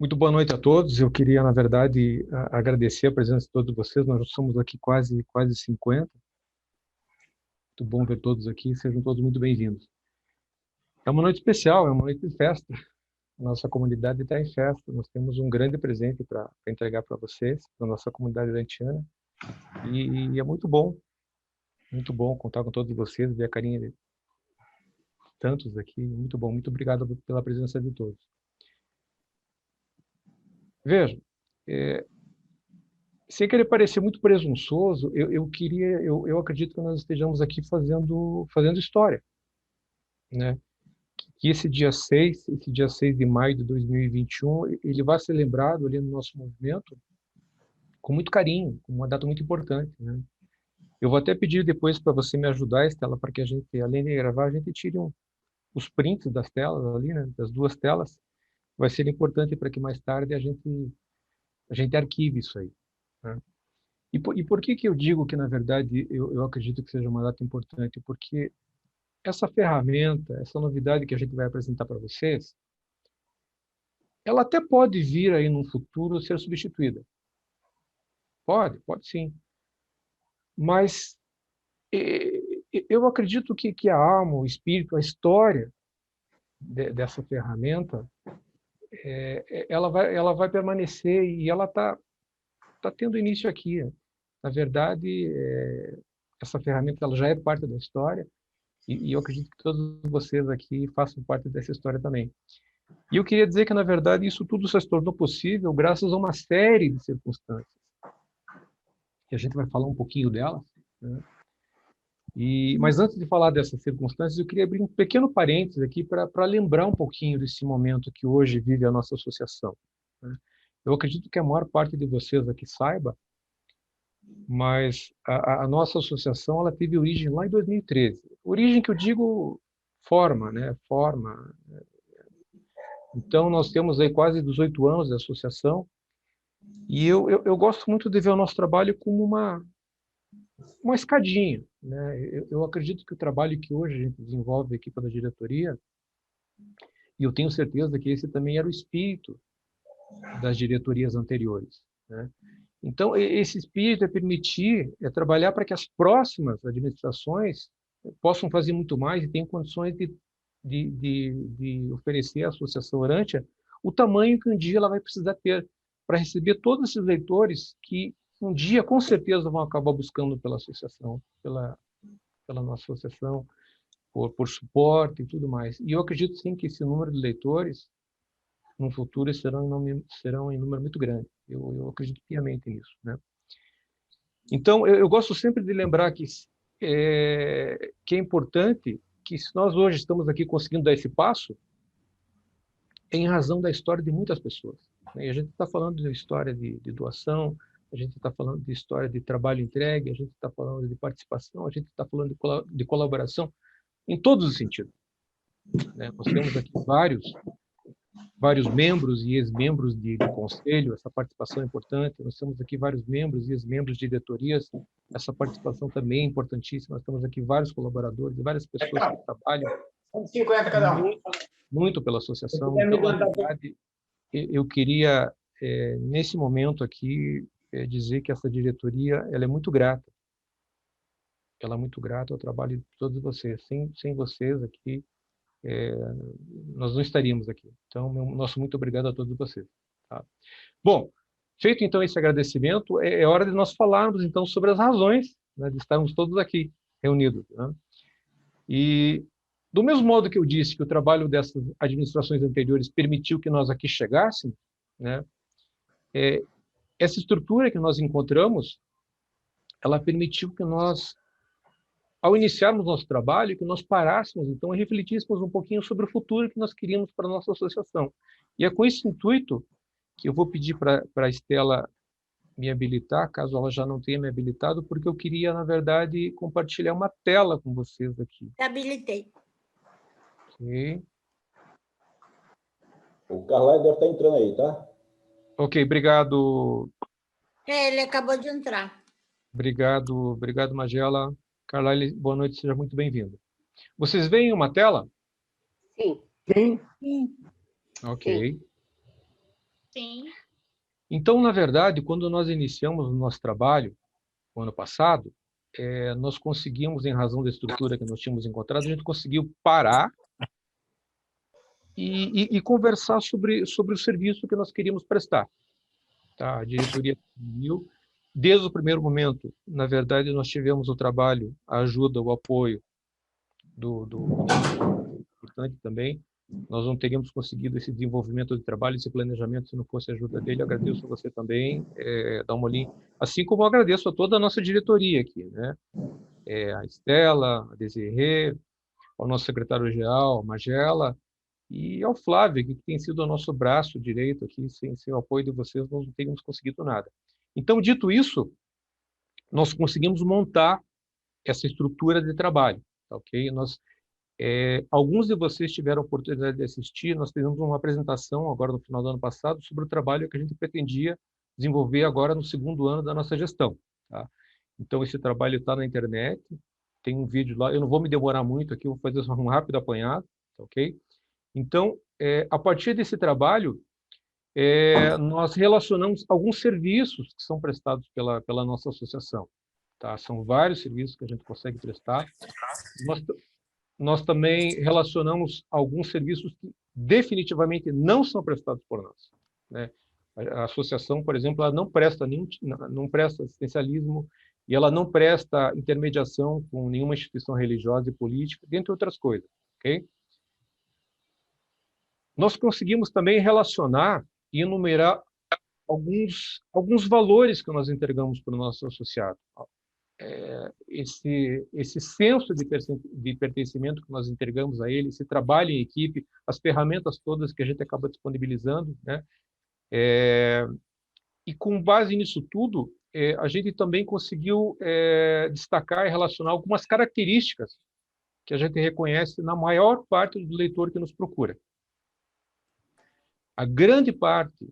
Muito boa noite a todos. Eu queria, na verdade, agradecer a presença de todos vocês. Nós somos aqui quase 50. Muito bom ver todos aqui. Sejam todos muito bem-vindos. É uma noite especial, é uma noite de festa. Nossa comunidade está em festa. Nós temos um grande presente para entregar para vocês, para a nossa comunidade dantiana. E é muito bom contar com todos vocês, ver a carinha de tantos aqui. Muito bom. Muito obrigado pela presença de todos. Vejam, sem querer parecer muito presunçoso, eu acredito que nós estejamos aqui fazendo história, né? Que esse dia 6 de maio de 2021, ele vai ser lembrado ali no nosso movimento com muito carinho, com uma data muito importante, né? Eu vou até pedir depois para você me ajudar, Estela, para que a gente, além de gravar, a gente tire os prints das telas ali, né? Das duas telas. Vai ser importante para que mais tarde a gente arquive isso aí, né? E por que eu digo que, na verdade, eu acredito que seja uma data importante? Porque essa ferramenta, essa novidade que a gente vai apresentar para vocês, ela até pode vir aí no futuro ser substituída. Pode sim. Mas eu acredito que a alma, o espírito, a história dessa ferramenta, ela vai permanecer e ela tá tendo início aqui. Na verdade, essa ferramenta ela já é parte da história. E eu acredito que todos vocês aqui façam parte dessa história também. E eu queria dizer que, na verdade, isso tudo só se tornou possível graças a uma série de circunstâncias. E a gente vai falar um pouquinho delas, né? Mas antes de falar dessas circunstâncias, eu queria abrir um pequeno parênteses aqui para lembrar um pouquinho desse momento que hoje vive a nossa associação, né? Eu acredito que a maior parte de vocês aqui saiba, mas a nossa associação ela teve origem lá em 2013. Origem que eu digo forma, né? Forma. Então, nós temos aí quase 18 anos de associação e eu gosto muito de ver o nosso trabalho como uma escadinha, né? Eu acredito que o trabalho que hoje a gente desenvolve aqui pela diretoria, e eu tenho certeza que esse também era o espírito das diretorias anteriores, né? Então, esse espírito é permitir, trabalhar para que as próximas administrações possam fazer muito mais e tenham condições de oferecer à associação Orântia o tamanho que um dia ela vai precisar ter para receber todos esses leitores que um dia, com certeza, vão acabar buscando pela associação, pela nossa associação, por suporte e tudo mais. E eu acredito, sim, que esse número de leitores, no futuro, serão em número muito grande. Eu acredito piamente nisso, né? Então, eu gosto sempre de lembrar que é importante que se nós hoje estamos aqui conseguindo dar esse passo, é em razão da história de muitas pessoas, né? E a gente está falando de história de doação, a gente está falando de história de trabalho entregue, a gente está falando de participação, a gente está falando de colaboração, em todos os sentidos, né? Nós temos aqui vários membros e ex-membros de conselho, essa participação é importante. Nós temos aqui vários membros e ex-membros de diretorias, essa participação também é importantíssima. Nós temos aqui vários colaboradores, várias pessoas que trabalham 150 cada um. Muito pela associação. Então, na verdade, eu queria, nesse momento aqui, dizer que essa diretoria ela é muito grata. Ela é muito grata ao trabalho de todos vocês. Sem vocês aqui, nós não estaríamos aqui. Então, nosso muito obrigado a todos vocês. Tá? Bom, feito então esse agradecimento, é hora de nós falarmos então sobre as razões, né, de estarmos todos aqui reunidos, né? E do mesmo modo que eu disse que o trabalho dessas administrações anteriores permitiu que nós aqui chegássemos, né, essa estrutura que nós encontramos, ela permitiu que nós, ao iniciarmos nosso trabalho, que nós parássemos, então, e refletíssemos um pouquinho sobre o futuro que nós queríamos para a nossa associação. E é com esse intuito que eu vou pedir para a Estela me habilitar, caso ela já não tenha me habilitado, porque eu queria, na verdade, compartilhar uma tela com vocês aqui. Habilitei. Ok. O Carlyle deve estar entrando aí, tá? Ok, obrigado. Ele acabou de entrar. Obrigado, Magela. Carlyle, boa noite, seja muito bem-vindo. Vocês veem uma tela? Sim. Sim. Ok. Sim. Então, na verdade, quando nós iniciamos o nosso trabalho, no ano passado, nós conseguimos, em razão da estrutura que nós tínhamos encontrado, a gente conseguiu parar e conversar sobre o serviço que nós queríamos prestar. Tá? A diretoria viu, desde o primeiro momento, na verdade, nós tivemos o trabalho, a ajuda, o apoio do importante também. Nós não teríamos conseguido esse desenvolvimento de trabalho, esse planejamento, se não fosse a ajuda dele. Eu agradeço a você também, Dalmolin, assim como eu agradeço a toda a nossa diretoria aqui, né? A Estela, a Desirê, ao nosso secretário-geral, a Magela, e ao Flávio, que tem sido o nosso braço direito aqui. Sem o apoio de vocês, nós não teríamos conseguido nada. Então, dito isso, nós conseguimos montar essa estrutura de trabalho, tá, ok? Alguns de vocês tiveram a oportunidade de assistir. Nós fizemos uma apresentação agora no final do ano passado sobre o trabalho que a gente pretendia desenvolver agora no segundo ano da nossa gestão. Tá? Então, esse trabalho está na internet, tem um vídeo lá. Eu não vou me demorar muito aqui, vou fazer só um rápido apanhado, tá, ok? Então, a partir desse trabalho, nós relacionamos alguns serviços que são prestados pela nossa associação. Tá? São vários serviços que a gente consegue prestar. Nós também relacionamos alguns serviços que definitivamente não são prestados por nós, né? A associação, por exemplo, ela não presta assistencialismo e ela não presta intermediação com nenhuma instituição religiosa e política, dentre outras coisas, ok? Nós conseguimos também relacionar e enumerar alguns valores que nós entregamos para o nosso associado. Esse senso de pertencimento que nós entregamos a ele, esse trabalho em equipe, as ferramentas todas que a gente acaba disponibilizando, né? E com base nisso tudo, a gente também conseguiu destacar e relacionar algumas características que a gente reconhece na maior parte do leitor que nos procura. A grande parte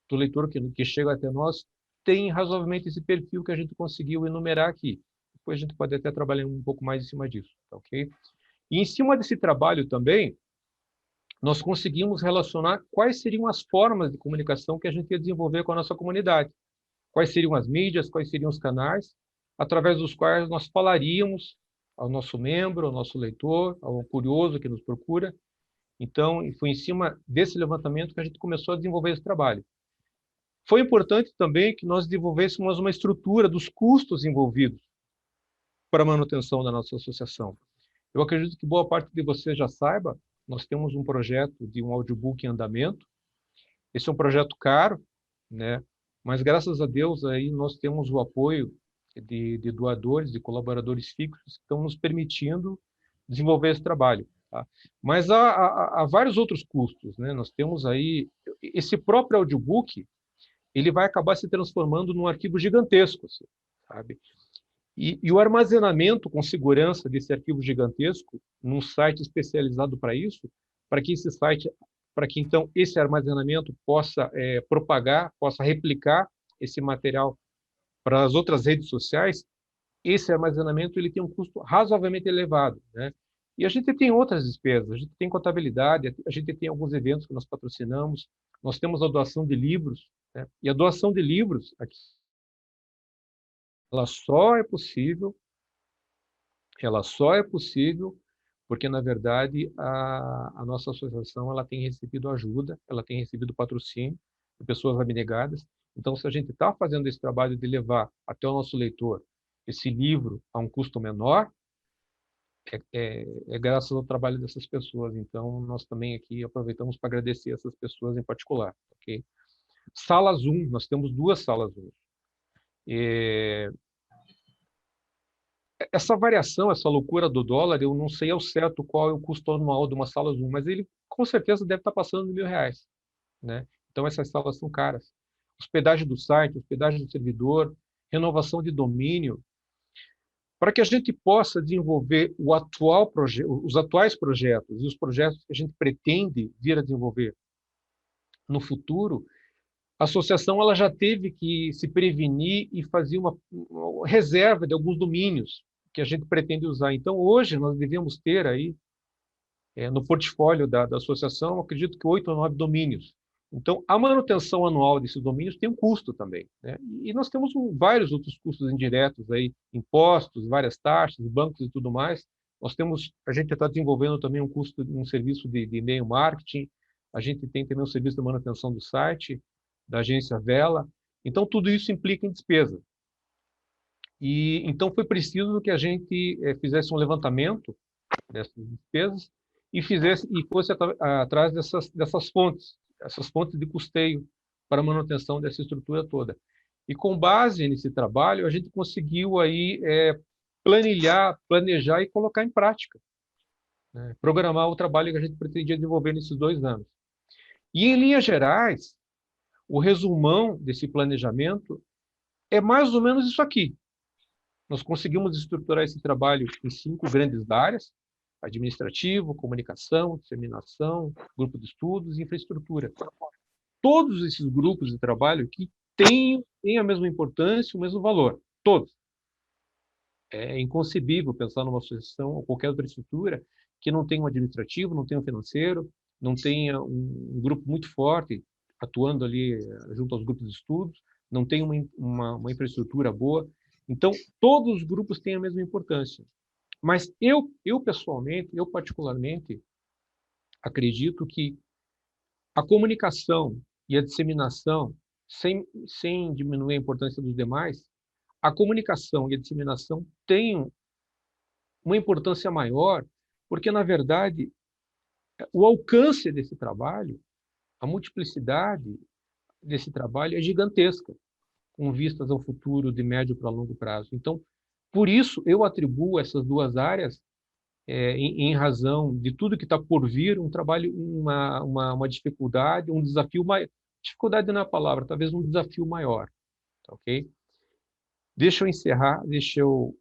do leitor que chega até nós tem razoavelmente esse perfil que a gente conseguiu enumerar aqui. Depois a gente pode até trabalhar um pouco mais em cima disso, tá, ok? E em cima desse trabalho também, nós conseguimos relacionar quais seriam as formas de comunicação que a gente ia desenvolver com a nossa comunidade. Quais seriam as mídias, quais seriam os canais, através dos quais nós falaríamos ao nosso membro, ao nosso leitor, ao curioso que nos procura. Então, foi em cima desse levantamento que a gente começou a desenvolver esse trabalho. Foi importante também que nós desenvolvêssemos uma estrutura dos custos envolvidos para a manutenção da nossa associação. Eu acredito que boa parte de vocês já saiba, nós temos um projeto de um audiobook em andamento. Esse é um projeto caro, né? Mas graças a Deus aí nós temos o apoio de doadores, de colaboradores fixos que estão nos permitindo desenvolver esse trabalho. Tá? Mas há vários outros custos, né? Nós temos aí esse próprio audiobook, ele vai acabar se transformando num arquivo gigantesco, assim, sabe? E o armazenamento com segurança desse arquivo gigantesco num site especializado para isso, para que então esse armazenamento possa propagar, possa replicar esse material para as outras redes sociais, esse armazenamento ele tem um custo razoavelmente elevado, né? E a gente tem outras despesas, a gente tem contabilidade, a gente tem alguns eventos que nós patrocinamos, nós temos a doação de livros, né? E a doação de livros aqui, ela só é possível porque, na verdade, a nossa associação ela tem recebido ajuda, ela tem recebido patrocínio de pessoas abnegadas. Então, se a gente está fazendo esse trabalho de levar até o nosso leitor esse livro a um custo menor, é graças ao trabalho dessas pessoas. Então, nós também aqui aproveitamos para agradecer essas pessoas em particular. Okay? Sala Zoom, nós temos 2 salas Zoom. Essa variação, essa loucura do dólar, eu não sei ao certo qual é o custo anual de uma sala Zoom, mas ele com certeza deve estar passando de R$1.000, né? Então essas salas são caras. Hospedagem do site, hospedagem do servidor, renovação de domínio, para que a gente possa desenvolver os atuais projetos e os projetos que a gente pretende vir a desenvolver no futuro. A associação ela já teve que se prevenir e fazer uma reserva de alguns domínios que a gente pretende usar. Então, hoje, nós devemos ter aí, no portfólio da associação, acredito que 8 ou 9 domínios Então, a manutenção anual desses domínios tem um custo também, né? E nós temos vários outros custos indiretos aí, impostos, várias taxas, bancos e tudo mais. A gente está desenvolvendo também um serviço de e-mail marketing. A gente tem também um serviço de manutenção do site, da agência Vela. Então, tudo isso implica em despesa. E então foi preciso que a gente fizesse um levantamento dessas despesas e fosse atrás dessas fontes, essas fontes de custeio para a manutenção dessa estrutura toda. E com base nesse trabalho, a gente conseguiu aí planejar e colocar em prática, né? Programar o trabalho que a gente pretendia desenvolver nesses 2 anos. E, em linhas gerais, o resumão desse planejamento é mais ou menos isso aqui. Nós conseguimos estruturar esse trabalho em 5 grandes áreas: administrativo, comunicação, disseminação, grupo de estudos e infraestrutura. Todos esses grupos de trabalho aqui têm a mesma importância, o mesmo valor. Todos. É inconcebível pensar numa associação ou qualquer outra estrutura que não tenha um administrativo, não tenha um financeiro, não tenha um grupo muito forte atuando ali junto aos grupos de estudos, não tenha uma infraestrutura boa. Então, todos os grupos têm a mesma importância. Mas pessoalmente, eu particularmente, acredito que a comunicação e a disseminação, sem diminuir a importância dos demais, a comunicação e a disseminação têm uma importância maior, porque, na verdade, o alcance desse trabalho, a multiplicidade desse trabalho é gigantesca, com vistas ao futuro de médio para longo prazo. Então, por isso, eu atribuo essas 2 áreas, em razão de tudo que está por vir, um trabalho, uma dificuldade, um desafio maior. Dificuldade não é a palavra, talvez um desafio maior. Tá, ok? Deixa eu encerrar, deixa eu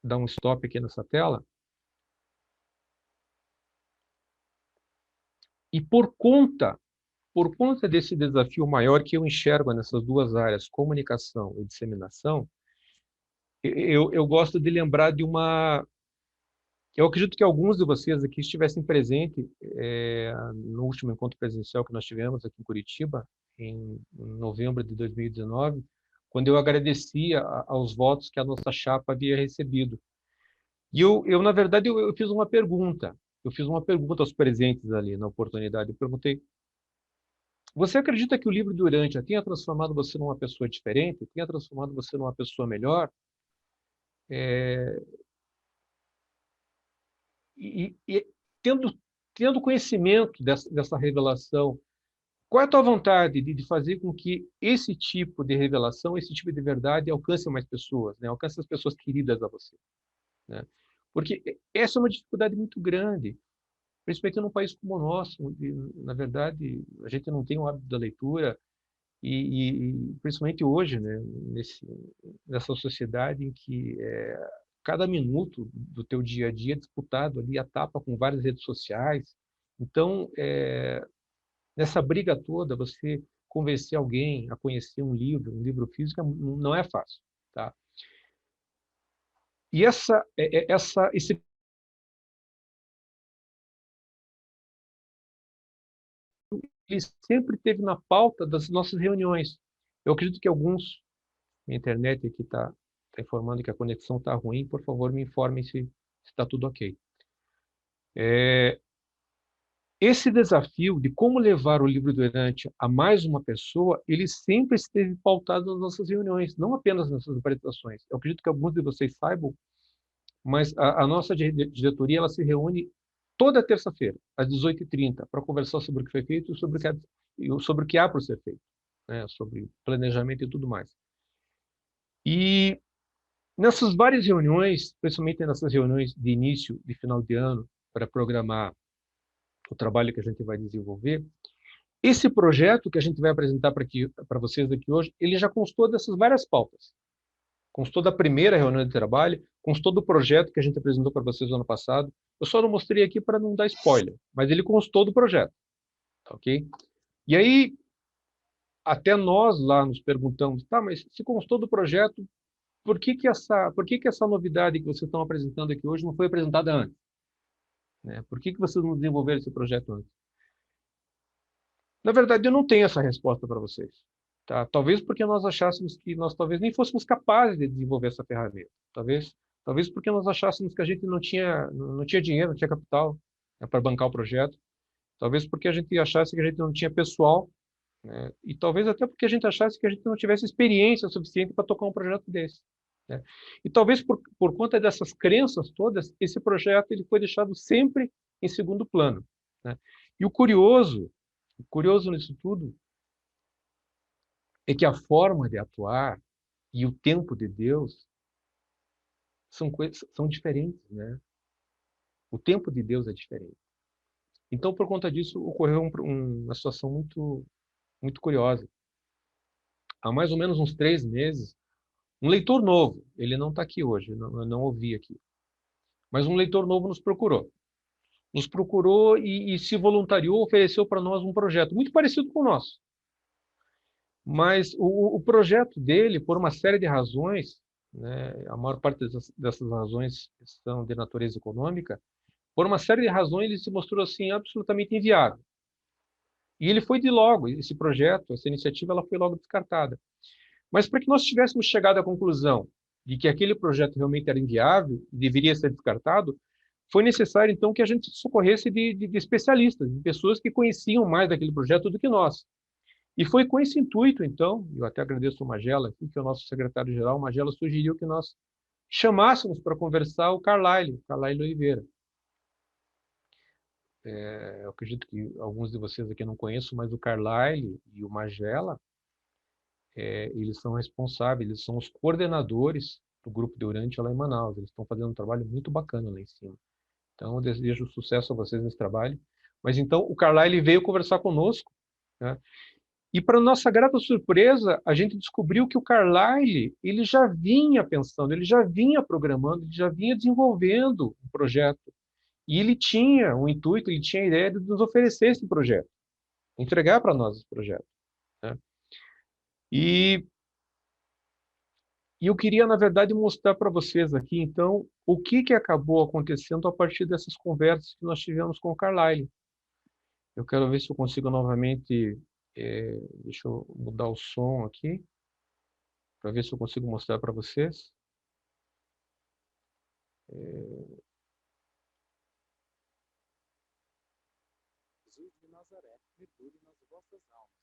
dar um stop aqui nessa tela. E por conta desse desafio maior que eu enxergo nessas 2 áreas, comunicação e disseminação, eu gosto de lembrar de uma... Eu acredito que alguns de vocês aqui estivessem presentes no último encontro presencial que nós tivemos aqui em Curitiba, em novembro de 2019, quando eu agradecia aos votos que a nossa chapa havia recebido. E na verdade, eu fiz uma pergunta. Eu fiz uma pergunta aos presentes ali na oportunidade. Eu perguntei: você acredita que o livro do Urântia tenha transformado você numa pessoa diferente? Tenha transformado você numa pessoa melhor? E tendo conhecimento dessa revelação, qual é a tua vontade de fazer com que esse tipo de revelação, esse tipo de verdade alcance mais pessoas, né? Alcance as pessoas queridas a você, né? Porque essa é uma dificuldade muito grande, principalmente num país como o nosso, onde, na verdade, a gente não tem o hábito da leitura e principalmente hoje, né, nessa sociedade em que cada minuto do teu dia a dia é disputado ali a tapa com várias redes sociais. Então, nessa briga toda, você convencer alguém a conhecer um livro físico, não é fácil, tá? E esse ele sempre esteve na pauta das nossas reuniões. Eu acredito que alguns... Minha internet aqui está informando que a conexão está ruim. Por favor, me informem se está tudo ok. Esse desafio de como levar o livro do Urântia a mais uma pessoa, ele sempre esteve pautado nas nossas reuniões, não apenas nas nossas apresentações. Eu acredito que alguns de vocês saibam, mas a nossa diretoria ela se reúne toda terça-feira, às 18h30, para conversar sobre o que foi feito e sobre o que há por ser feito, né? Sobre planejamento e tudo mais. E nessas várias reuniões, principalmente nessas reuniões de início e final de ano, para programar o trabalho que a gente vai desenvolver, esse projeto que a gente vai apresentar para vocês aqui hoje, ele já constou dessas várias pautas. Constou da primeira reunião de trabalho, constou do projeto que a gente apresentou para vocês no ano passado. Eu só não mostrei aqui para não dar spoiler, mas ele constou do projeto, tá, ok? E aí, até nós lá nos perguntamos, tá, mas se constou do projeto, por que essa novidade que vocês estão apresentando aqui hoje não foi apresentada antes? Né? Por que vocês não desenvolveram esse projeto antes? Na verdade, eu não tenho essa resposta para vocês. Tá? Talvez porque nós achássemos que nós talvez nem fôssemos capazes de desenvolver essa ferramenta. Talvez porque nós achássemos que a gente não tinha dinheiro, não tinha capital, né, para bancar o projeto. Talvez porque a gente achasse que a gente não tinha pessoal, né? E talvez até porque a gente achasse que a gente não tivesse experiência suficiente para tocar um projeto desse, né? E talvez por conta dessas crenças todas, esse projeto ele foi deixado sempre em segundo plano, né? E o curioso nisso tudo é que a forma de atuar e o tempo de Deus são diferentes, né? O tempo de Deus é diferente. Então, por conta disso, ocorreu uma situação muito curiosa. Há mais ou menos uns 3 meses, um leitor novo, ele não está aqui hoje, eu não ouvi aqui, mas um leitor novo nos procurou. Nos procurou e se voluntariou, ofereceu para nós um projeto muito parecido com o nosso. Mas o projeto dele, por uma série de razões, né, a maior parte dessas razões são de natureza econômica, por uma série de razões ele se mostrou assim absolutamente inviável. E ele foi de logo, esse projeto, essa iniciativa, ela foi logo descartada. Mas para que nós tivéssemos chegado à conclusão de que aquele projeto realmente era inviável e deveria ser descartado, foi necessário, então, que a gente socorresse de especialistas, de pessoas que conheciam mais daquele projeto do que nós. E foi com esse intuito, então, eu até agradeço o Magela, aqui, que é o nosso secretário-geral, o Magela sugeriu que nós chamássemos para conversar o Carlyle Oliveira. Eu acredito que alguns de vocês aqui não conheçam, mas o Carlyle e o Magela, eles são responsáveis, eles são os coordenadores do Grupo de Eurante lá em Manaus. Eles estão fazendo um trabalho muito bacana lá em cima. Então, eu desejo sucesso a vocês nesse trabalho. Mas então, o Carlyle veio conversar conosco, né? E, para nossa grata surpresa, a gente descobriu que o Carlyle, ele já vinha pensando, ele já vinha programando, ele já vinha desenvolvendo um projeto. E ele tinha um intuito, ele tinha a ideia de nos oferecer esse projeto, entregar para nós esse projeto, né? E eu queria, na verdade, mostrar para vocês aqui, então, o que acabou acontecendo a partir dessas conversas que nós tivemos com o Carlyle. Eu quero ver se eu consigo novamente, deixa eu mudar o som aqui, para ver se eu consigo mostrar para vocês. Jesus de Nazaré, mergulhe nas vossas almas,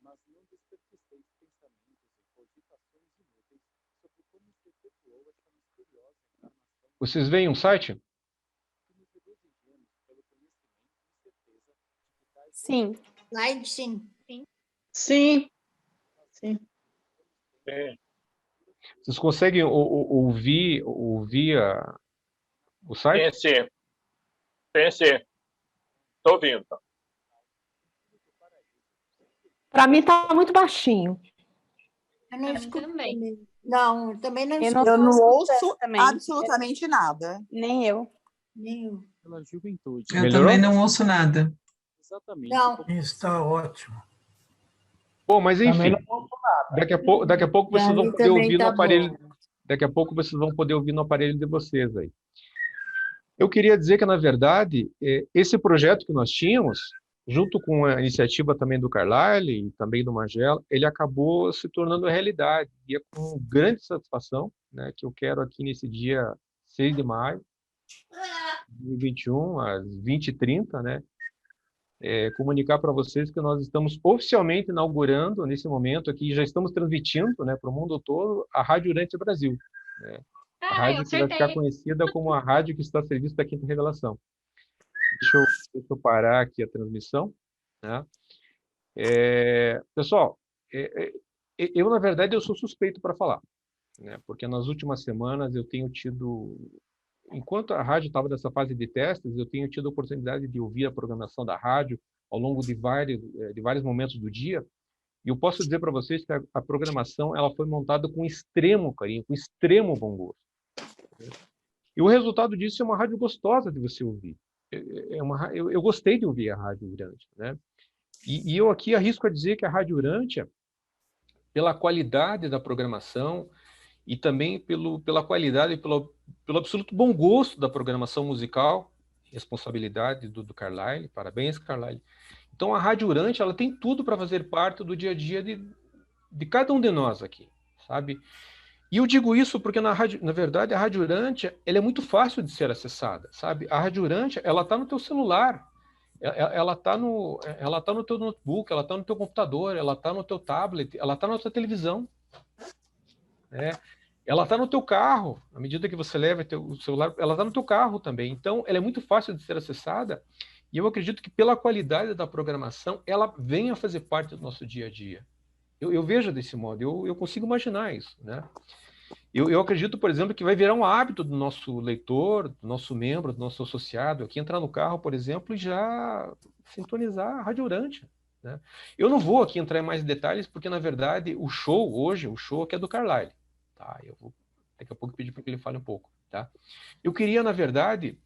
mas não desperdiceis pensamentos e cogitações inúteis sobre como se efetuou esta misteriosa encarnação Vocês veem um site? que nos reduz ingênuos pelo conhecimento e certeza de que tais Sim. Slide, sim. Sim. Sim. Vocês conseguem ouvir o site? Sim. Estou ouvindo. Para mim tá muito baixinho. Eu não Eu escuto também. também. Não, também não Eu escuto. Eu não ouço também. absolutamente nada. Nem eu. Nem eu. pela juventude. Eu Melhorou? também não ouço nada. Exatamente. Não. como Está ótimo. Bom, mas Também enfim, daqui a pouco vocês Pra vão mim poder também ouvir no tá aparelho. bom. Daqui a pouco vocês vão poder ouvir no aparelho de vocês aí. Eu queria dizer que, na verdade, esse projeto que nós tínhamos, junto com a iniciativa também do Carlyle e também do Magela, ele acabou se tornando realidade. E é com grande satisfação, né, que eu quero aqui nesse dia 6 de maio de 2021, às 20h30, né, comunicar para vocês que nós estamos oficialmente inaugurando, nesse momento aqui, já estamos transmitindo, né, para o mundo todo, a Rádio Eurante Brasil, né? A rádio que vai ficar conhecida como a rádio que está a serviço da Quinta Revelação. Deixa eu parar aqui a transmissão, né? Pessoal, eu, na verdade, eu sou suspeito para falar, né? Porque nas últimas semanas eu tenho tido, enquanto a rádio estava nessa fase de testes, eu tenho tido a oportunidade de ouvir a programação da rádio ao longo de vários momentos do dia. E eu posso dizer para vocês que a programação ela foi montada com extremo carinho, com extremo bom gosto. E o resultado disso é uma rádio gostosa de você ouvir. Eu gostei de ouvir a Rádio Urântia, né? E eu aqui arrisco a dizer que a Rádio Urântia, pela qualidade da programação e também pela qualidade e pelo absoluto bom gosto da programação musical, responsabilidade do Carlyle. Parabéns, Carlyle. Então, a Rádio Urante, ela tem tudo para fazer parte do dia a dia de cada um de nós aqui, sabe? E eu digo isso porque, na verdade, a Rádio Urante, ela é muito fácil de ser acessada, sabe? A Rádio Urante, ela está no teu celular, ela está no teu notebook, ela está no teu computador, ela está no teu tablet, ela está na tua televisão, né? Ela está no teu carro, à medida que você leva o celular, ela está no teu carro também. Então, ela é muito fácil de ser acessada e eu acredito que, pela qualidade da programação, ela venha a fazer parte do nosso dia a dia. Eu vejo desse modo, eu consigo imaginar isso, né? Eu acredito, por exemplo, que vai virar um hábito do nosso leitor, do nosso membro, do nosso associado, aqui entrar no carro, por exemplo, e já sintonizar a Rádio Urante, né? Eu não vou aqui entrar em mais detalhes, porque, na verdade, o show aqui é do Carlyle, tá? Eu vou daqui a pouco pedir para que ele fale um pouco, tá? Eu queria, na verdade,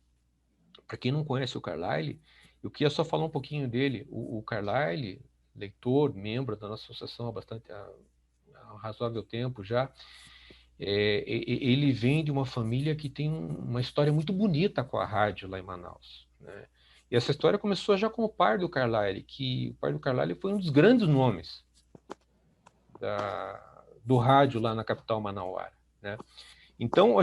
para quem não conhece o Carlyle, eu queria só falar um pouquinho dele. O Carlyle, leitor, membro da nossa associação há um razoável tempo já, ele vem de uma família que tem uma história muito bonita com a rádio lá em Manaus, né? E essa história começou já com o pai do Carlyle, que o pai do Carlyle foi um dos grandes nomes do rádio lá na capital manauara, né? Então,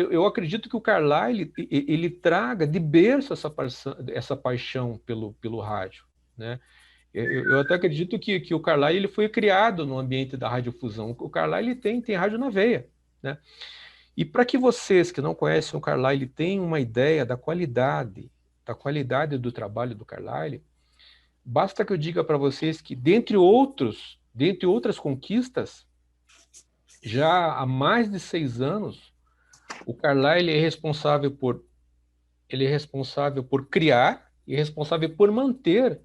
eu acredito que o Carlyle ele traga de berço essa paixão pelo rádio, né? Eu até acredito que o Carlyle ele foi criado no ambiente da radiodifusão. O Carlyle tem rádio na veia, né? E para que vocês que não conhecem o Carlyle tenham uma ideia da qualidade do trabalho do Carlyle, basta que eu diga para vocês que, dentre outras conquistas, já há mais de 6 anos, o Carlyle é responsável por criar e responsável por manter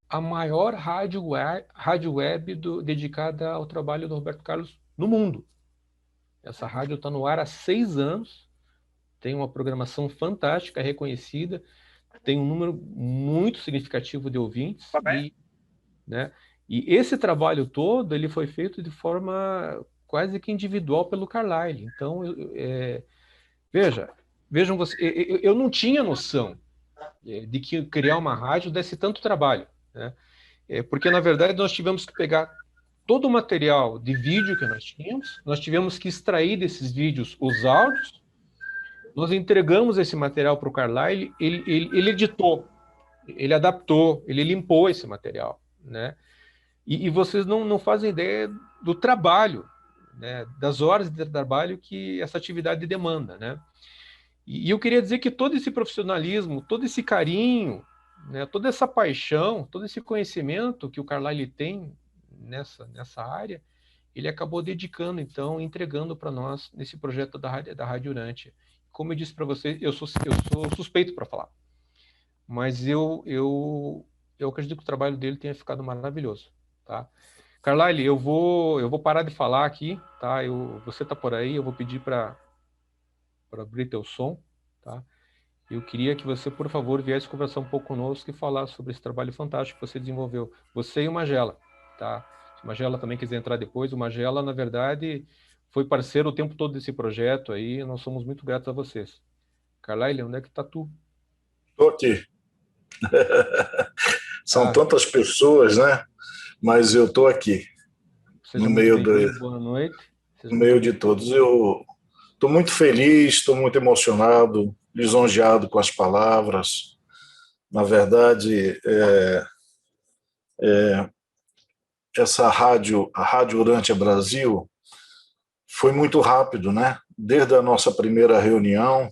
a maior rádio web dedicada ao trabalho do Roberto Carlos no mundo. Essa rádio está no ar há 6 anos, tem uma programação fantástica, reconhecida, tem um número muito significativo de ouvintes, né? E esse trabalho todo ele foi feito de forma quase que individual pelo Carlyle. Então, vejam vocês, eu não tinha noção de que criar uma rádio desse tanto trabalho, né? Porque, na verdade, nós tivemos que pegar todo o material de vídeo que nós tivemos que extrair desses vídeos os áudios, nós entregamos esse material para o Carlyle, ele editou, ele adaptou, ele limpou esse material, né? E vocês não fazem ideia do trabalho, né? Das horas de trabalho que essa atividade demanda, né? E eu queria dizer que todo esse profissionalismo, todo esse carinho, né, toda essa paixão, todo esse conhecimento que o Carlyle tem nessa área, ele acabou dedicando, então, entregando para nós nesse projeto da Rádio Urante. Como eu disse para vocês, eu sou suspeito para falar, mas eu acredito que o trabalho dele tenha ficado maravilhoso, tá? Carlyle, eu vou parar de falar aqui, tá? Você está por aí, eu vou pedir para abrir teu som, tá? Eu queria que você, por favor, viesse conversar um pouco conosco e falar sobre esse trabalho fantástico que você desenvolveu. Você e o Magela, tá? Se o Magela também quiser entrar depois, o Magela, na verdade, foi parceiro o tempo todo desse projeto aí, nós somos muito gratos a vocês. Carlyle, onde é que tá tu? Estou aqui. São tantas pessoas, né? Mas eu estou aqui. No meio boa noite. No meio de todos. Eu estou muito feliz, estou muito emocionado, lisonjeado com as palavras. Na verdade, essa rádio, a Rádio Urante Brasil, foi muito rápido, né? Desde a nossa primeira reunião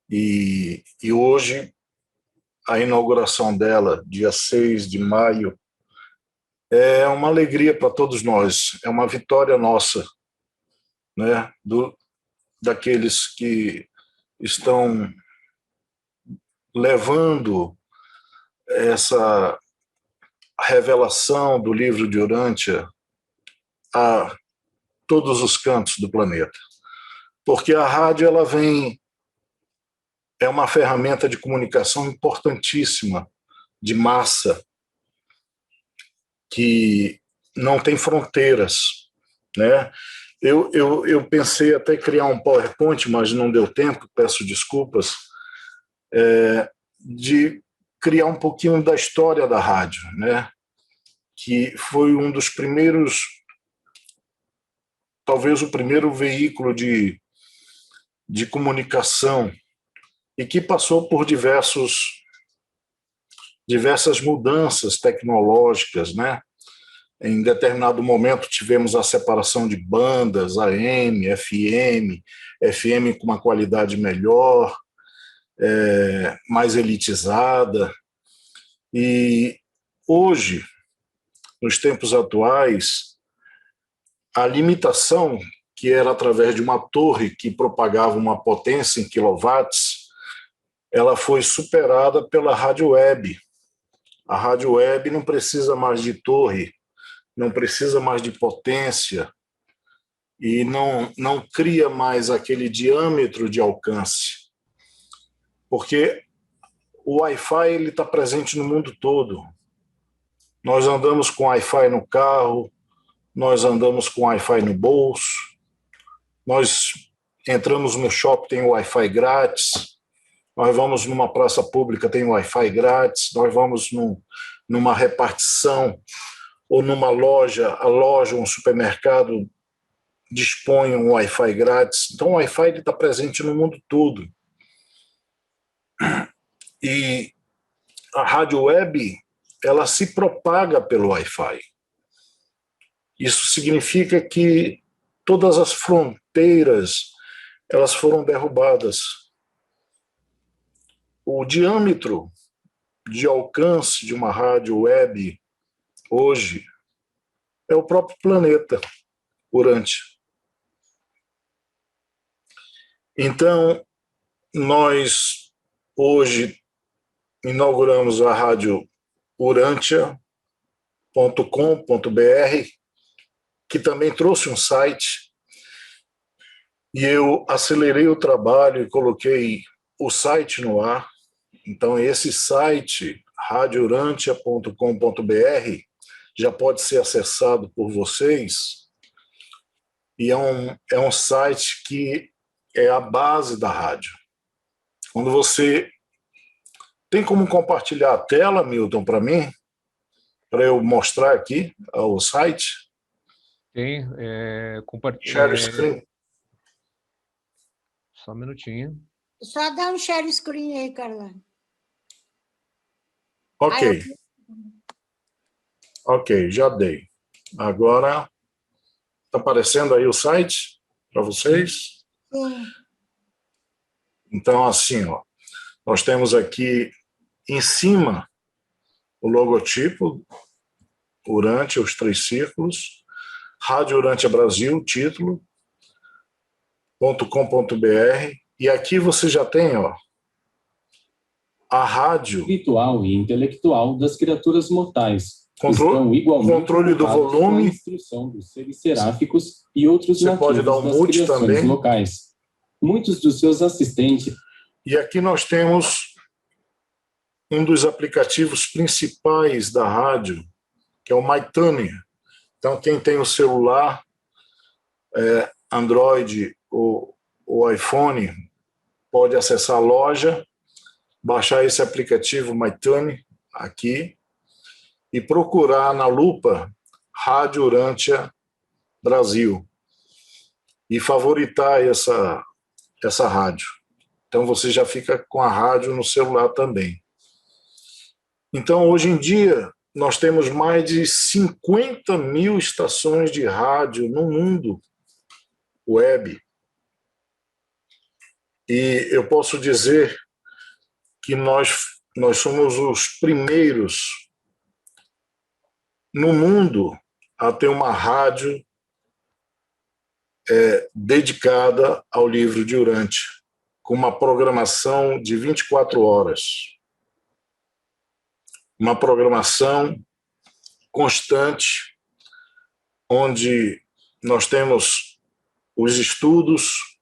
e hoje, a inauguração dela, dia 6 de maio, é uma alegria para todos nós, é uma vitória nossa, né? Daqueles que estão levando essa revelação do livro de Urântia a todos os cantos do planeta. Porque a rádio ela é uma ferramenta de comunicação importantíssima, de massa, que não tem fronteiras, né? Eu pensei até criar um PowerPoint, mas não deu tempo, peço desculpas, de criar um pouquinho da história da rádio, né? Que foi um dos primeiros, talvez o primeiro veículo de comunicação e que passou por diversas mudanças tecnológicas, né? Em determinado momento tivemos a separação de bandas, AM, FM com uma qualidade melhor, mais elitizada. E hoje, nos tempos atuais, a limitação, que era através de uma torre que propagava uma potência em quilowatts, ela foi superada pela rádio web. A rádio web não precisa mais de torre, não precisa mais de potência e não cria mais aquele diâmetro de alcance, porque o Wi-Fi ele está presente no mundo todo. Nós andamos com Wi-Fi no carro, nós andamos com Wi-Fi no bolso, nós entramos no shopping, tem Wi-Fi grátis, nós vamos numa praça pública, tem Wi-Fi grátis, nós vamos numa repartição ou numa loja, um supermercado dispõe um Wi-Fi grátis. Então o Wi-Fi está presente no mundo todo. E a rádio web, ela se propaga pelo Wi-Fi. Isso significa que todas as fronteiras elas foram derrubadas. O diâmetro de alcance de uma rádio web hoje é o próprio planeta Urântia. Então, nós hoje inauguramos a rádio Urântia.com.br, que também trouxe um site, e eu acelerei o trabalho e coloquei o site no ar. Então, esse site, radiourantia.com.br, já pode ser acessado por vocês, e é um site que é a base da rádio. Quando você... Tem como compartilhar a tela, Milton, para mim? Para eu mostrar aqui o site? Tem, Share screen. Só um minutinho. Só dá um share screen aí, Carla. Ok. Ok, já dei. Agora, está aparecendo aí o site para vocês? Sim. Então, assim, ó, nós temos aqui em cima o logotipo Urântia, os 3 círculos, Rádio Urântia Brasil, título, .com.br, e aqui você já tem, ó, a rádio espiritual e intelectual das criaturas mortais. Controle do volume, a instrução dos seres seráficos e outros você pode dar um mute também, locais. Muitos dos seus assistentes. E aqui nós temos um dos aplicativos principais da rádio, que é o MyTuner. Então, quem tem o celular Android ou iPhone pode acessar a loja, baixar esse aplicativo MyTuner aqui e procurar na lupa Rádio Urântia Brasil e favoritar essa rádio. Então, você já fica com a rádio no celular também. Então, hoje em dia, nós temos mais de 50 mil estações de rádio no mundo web. E eu posso dizer que nós somos os primeiros no mundo a ter uma rádio dedicada ao livro de Urântia, com uma programação de 24 horas. Uma programação constante, onde nós temos os estudos,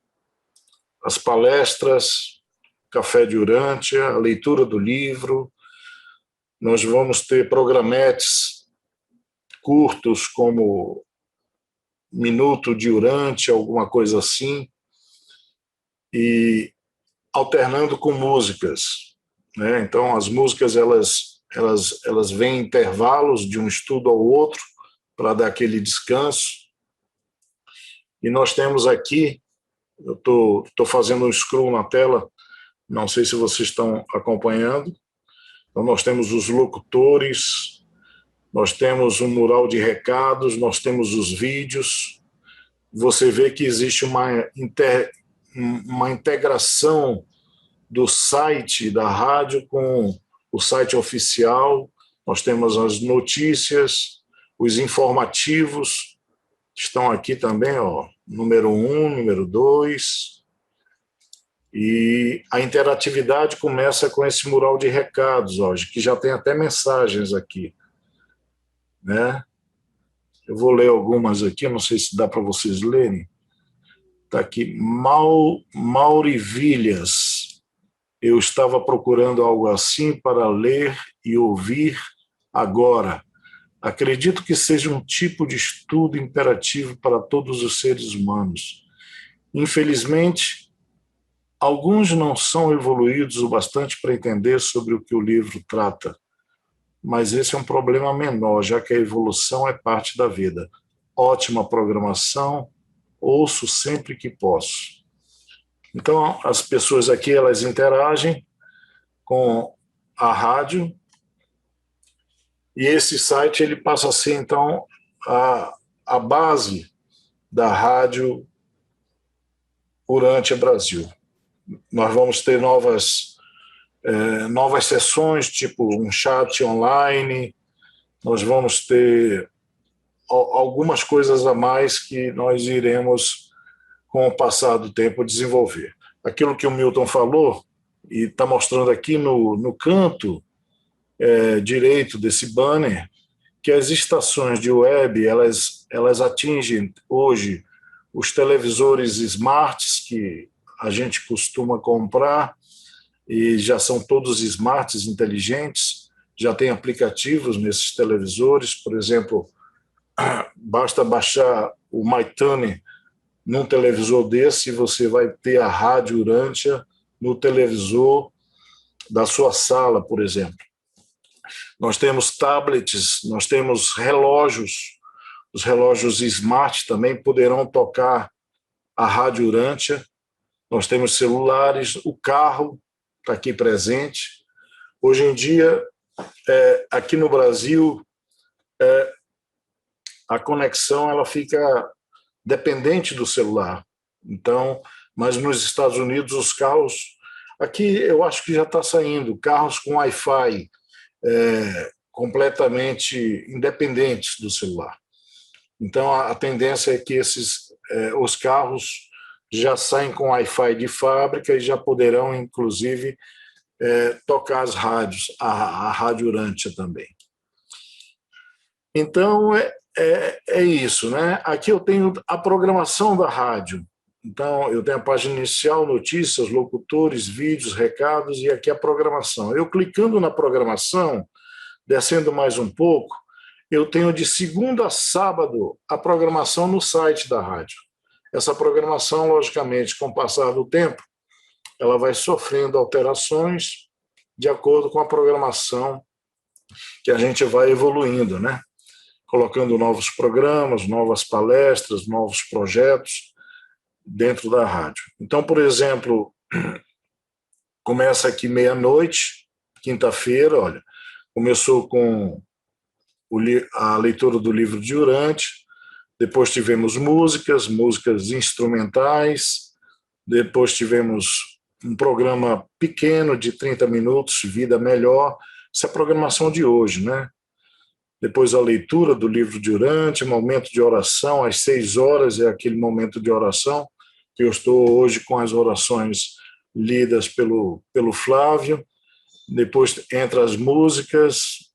as palestras, café de Urântia, a leitura do livro. Nós vamos ter programetes curtos, como Minuto de Urântia, alguma coisa assim. E alternando com músicas, né? Então, as músicas elas vêm em intervalos de um estudo ao outro para dar aquele descanso. E nós temos aqui, eu estou fazendo um scroll na tela, não sei se vocês estão acompanhando. Então, nós temos os locutores, nós temos um mural de recados, nós temos os vídeos. Você vê que existe uma integração do site da rádio com o site oficial. Nós temos as notícias, os informativos, estão aqui também, ó, número 1, número 2. E a interatividade começa com esse mural de recados, ó, que já tem até mensagens aqui, né? Eu vou ler algumas aqui, não sei se dá para vocês lerem. Está aqui, Maurivilhas. Eu estava procurando algo assim para ler e ouvir agora. Acredito que seja um tipo de estudo imperativo para todos os seres humanos. Infelizmente, alguns não são evoluídos o bastante para entender sobre o que o livro trata, mas esse é um problema menor, já que a evolução é parte da vida. Ótima programação, ouço sempre que posso. Então, as pessoas aqui, elas interagem com a rádio, e esse site ele passa a ser, então, a base da Rádio Urântia Brasil. Nós vamos ter novas sessões, tipo um chat online, nós vamos ter algumas coisas a mais que nós iremos, com o passar do tempo, desenvolver. Aquilo que o Milton falou, e está mostrando aqui no canto direito desse banner, que as estações de web elas atingem hoje os televisores smarts que a gente costuma comprar, e já são todos smarts inteligentes, já tem aplicativos nesses televisores, por exemplo, basta baixar o MyTuner num televisor desse e você vai ter a Rádio Urântia no televisor da sua sala, por exemplo. Nós temos tablets, nós temos relógios, os relógios smart também poderão tocar a Rádio Urântia. Nós temos celulares, o carro está aqui presente. Hoje em dia, aqui no Brasil, a conexão ela fica dependente do celular. Então, mas nos Estados Unidos, os carros... Aqui eu acho que já está saindo, carros com Wi-Fi completamente independentes do celular. Então, a tendência é que os carros já saem com Wi-Fi de fábrica e já poderão, inclusive, tocar as rádios, a Rádio Urântia também. Então, é isso, né? Aqui eu tenho a programação da rádio. Então, eu tenho a página inicial, notícias, locutores, vídeos, recados, e aqui a programação. Eu clicando na programação, descendo mais um pouco, eu tenho de segunda a sábado a programação no site da rádio. Essa programação, logicamente, com o passar do tempo, ela vai sofrendo alterações de acordo com a programação que a gente vai evoluindo, né? Colocando novos programas, novas palestras, novos projetos dentro da rádio. Então, por exemplo, começa aqui meia-noite, quinta-feira, olha, começou com a leitura do livro de Urântia, depois tivemos músicas instrumentais, depois tivemos um programa pequeno de 30 minutos, Vida Melhor, essa é a programação de hoje, né? Depois a leitura do livro de Urântia, momento de oração, às 6 horas é aquele momento de oração, que eu estou hoje com as orações lidas pelo Flávio, depois entra as músicas,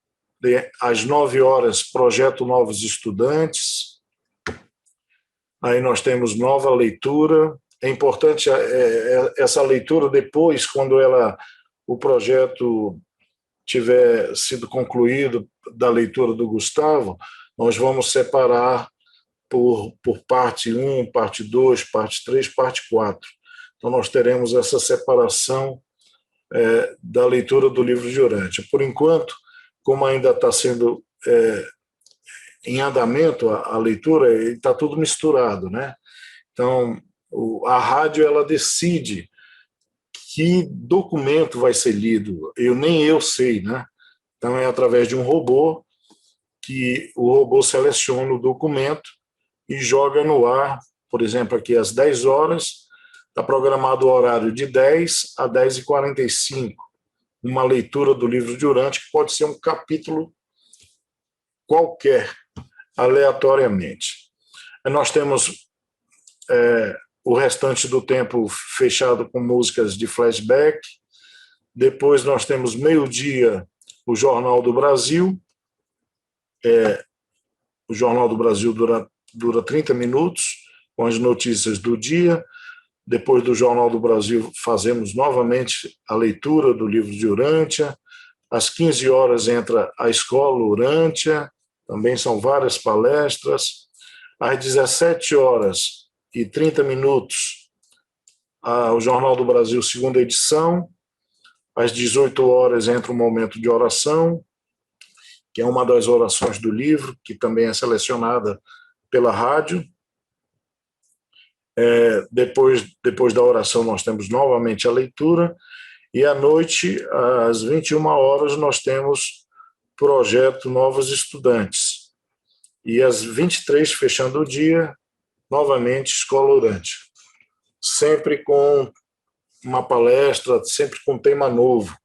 às 9 horas, projeto Novos Estudantes, aí nós temos nova leitura. É importante essa leitura depois, quando o projeto tiver sido concluído da leitura do Gustavo, nós vamos separar por parte 1, parte 2, parte 3, parte 4. Então, nós teremos essa separação da leitura do livro de Urântia. Por enquanto, como ainda está sendo em andamento a leitura, está tudo misturado, né? Então, a rádio ela decide que documento vai ser lido. Nem eu sei, né? Então, é através de um robô que o robô seleciona o documento e joga no ar, por exemplo, aqui às 10 horas, está programado o horário de 10 a 10h45, uma leitura do livro de Urântia, que pode ser um capítulo qualquer, aleatoriamente. Nós temos o restante do tempo fechado com músicas de flashback. Depois nós temos meio-dia o Jornal do Brasil. O Jornal do Brasil dura 30 minutos, com as notícias do dia. Depois do Jornal do Brasil, fazemos novamente a leitura do livro de Urântia. Às 15 horas entra a Escola Urântia, também são várias palestras. Às 17h30, o Jornal do Brasil, segunda edição. Às 18 horas entra o momento de oração, que é uma das orações do livro, que também é selecionada pela rádio. Depois da oração, nós temos novamente a leitura, e à noite, às 21 horas, nós temos projeto Novos Estudantes. E às 23, fechando o dia, novamente Escola Urântia. Sempre com uma palestra, sempre com tema novo,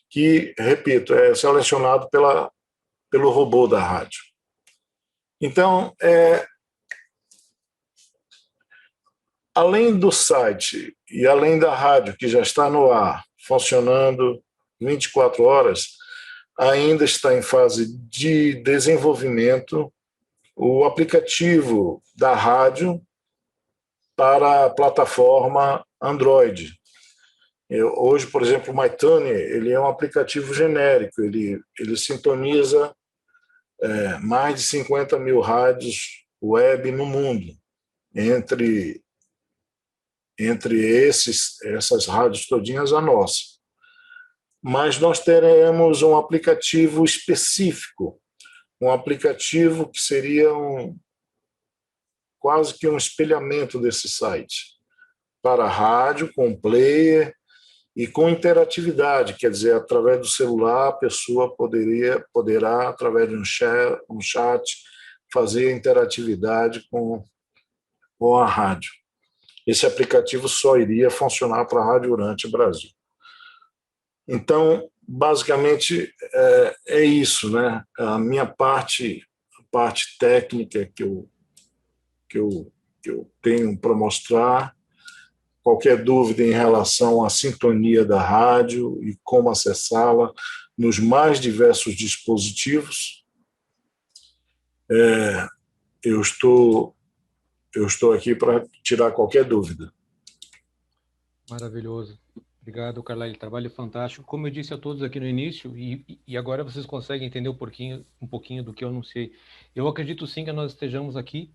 que, repito, é selecionado pelo robô da rádio. Então, além do site e além da rádio, que já está no ar, funcionando 24 horas, ainda está em fase de desenvolvimento o aplicativo da rádio para a plataforma Android. Hoje, por exemplo, o MyTuner, ele é um aplicativo genérico, ele sintoniza mais de 50 mil rádios web no mundo. Entre essas rádios todinhas, a nossa. Mas nós teremos um aplicativo específico, um aplicativo que seria quase que um espelhamento desse site, para a rádio, com player e com interatividade, quer dizer, através do celular, a pessoa poderá, através de um chat, fazer interatividade com a rádio. Esse aplicativo só iria funcionar para a Rádio Urântia Brasil. Então, basicamente, é isso, né? A minha parte técnica que eu tenho para mostrar. Qualquer dúvida em relação à sintonia da rádio e como acessá-la nos mais diversos dispositivos, eu estou aqui para tirar qualquer dúvida. Maravilhoso. Obrigado, Carlyle. Trabalho fantástico. Como eu disse a todos aqui no início, e agora vocês conseguem entender um pouquinho do que eu anunciei. Eu acredito sim que nós estejamos aqui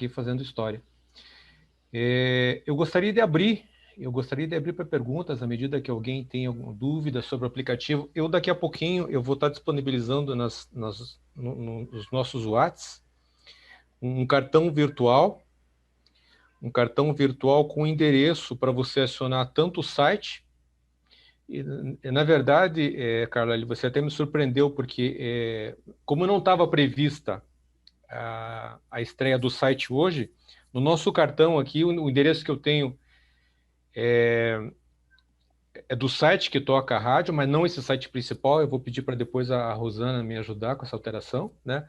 fazendo história. Eu gostaria de abrir para perguntas à medida que alguém tem alguma dúvida sobre o aplicativo. Daqui a pouquinho eu vou estar disponibilizando nos nossos WhatsApps um cartão virtual com endereço para você acionar tanto o site. E, na verdade, Carla, você até me surpreendeu, porque como não estava prevista a estreia do site hoje, no nosso cartão aqui, o endereço que eu tenho é do site que toca a rádio, mas não esse site principal. Eu vou pedir para depois a Rosana me ajudar com essa alteração, né?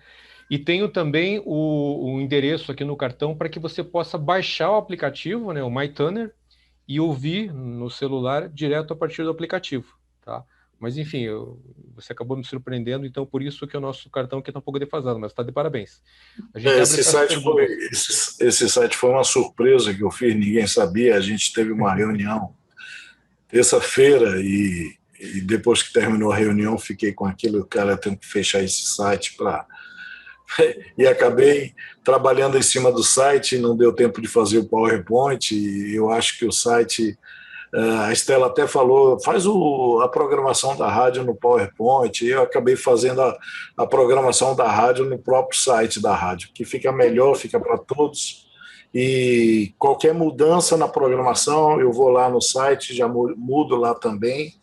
E tenho também o endereço aqui no cartão para que você possa baixar o aplicativo, né, o MyTuner, e ouvir no celular direto a partir do aplicativo, tá? Mas, enfim, você acabou me surpreendendo, então por isso que o nosso cartão aqui está um pouco defasado, mas está de parabéns. Esse site foi uma surpresa que eu fiz, ninguém sabia. A gente teve uma reunião terça-feira e depois que terminou a reunião, fiquei com aquilo, cara, eu tenho que fechar esse site para e acabei trabalhando em cima do site, não deu tempo de fazer o PowerPoint, e eu acho que o site, a Estela até falou, faz a programação da rádio no PowerPoint, e eu acabei fazendo a programação da rádio no próprio site da rádio, que fica melhor, fica para todos, e qualquer mudança na programação, eu vou lá no site, já mudo lá também,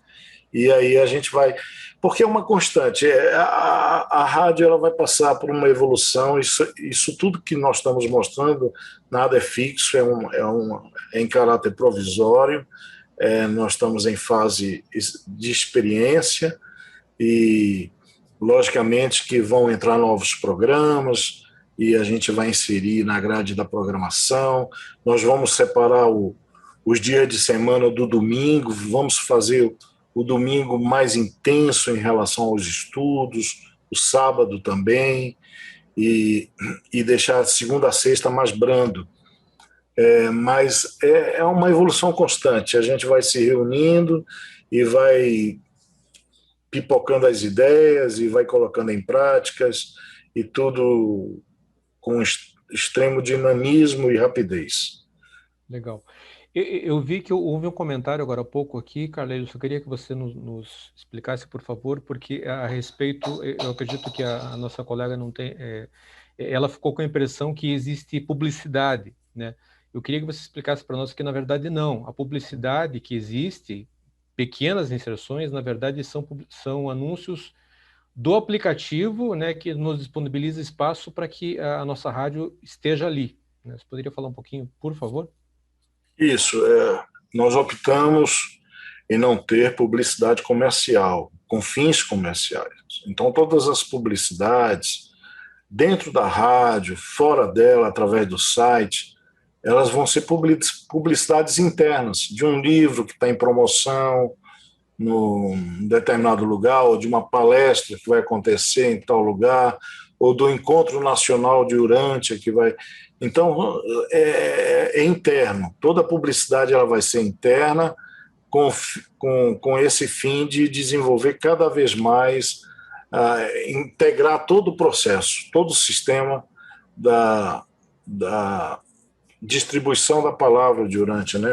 e aí a gente vai... Porque é uma constante, a rádio ela vai passar por uma evolução, isso tudo que nós estamos mostrando, nada é fixo, é em caráter provisório, nós estamos em fase de experiência e, logicamente, que vão entrar novos programas e a gente vai inserir na grade da programação, nós vamos separar os dias de semana do domingo, vamos fazer o domingo mais intenso em relação aos estudos, o sábado também, e deixar segunda a sexta mais brando. Mas é uma evolução constante, a gente vai se reunindo e vai pipocando as ideias e vai colocando em práticas, e tudo com extremo dinamismo e rapidez. Legal. Eu vi que houve um comentário agora há pouco aqui, Carleiro, eu queria que você nos explicasse, por favor, porque a respeito, eu acredito que a nossa colega não tem, ela ficou com a impressão que existe publicidade, né? Eu queria que você explicasse para nós que, na verdade, não. A publicidade que existe, pequenas inserções, na verdade, são anúncios do aplicativo, né, que nos disponibiliza espaço para que a nossa rádio esteja ali, né? Você poderia falar um pouquinho, por favor? Isso, nós optamos em não ter publicidade comercial, com fins comerciais. Então, todas as publicidades, dentro da rádio, fora dela, através do site, elas vão ser publicidades internas, de um livro que está em promoção num determinado lugar, ou de uma palestra que vai acontecer em tal lugar, ou do Encontro Nacional de Urântia que vai... Então, é interno. Toda a publicidade ela vai ser interna, com esse fim de desenvolver cada vez mais, integrar todo o processo, todo o sistema da distribuição da palavra de Urântia, né,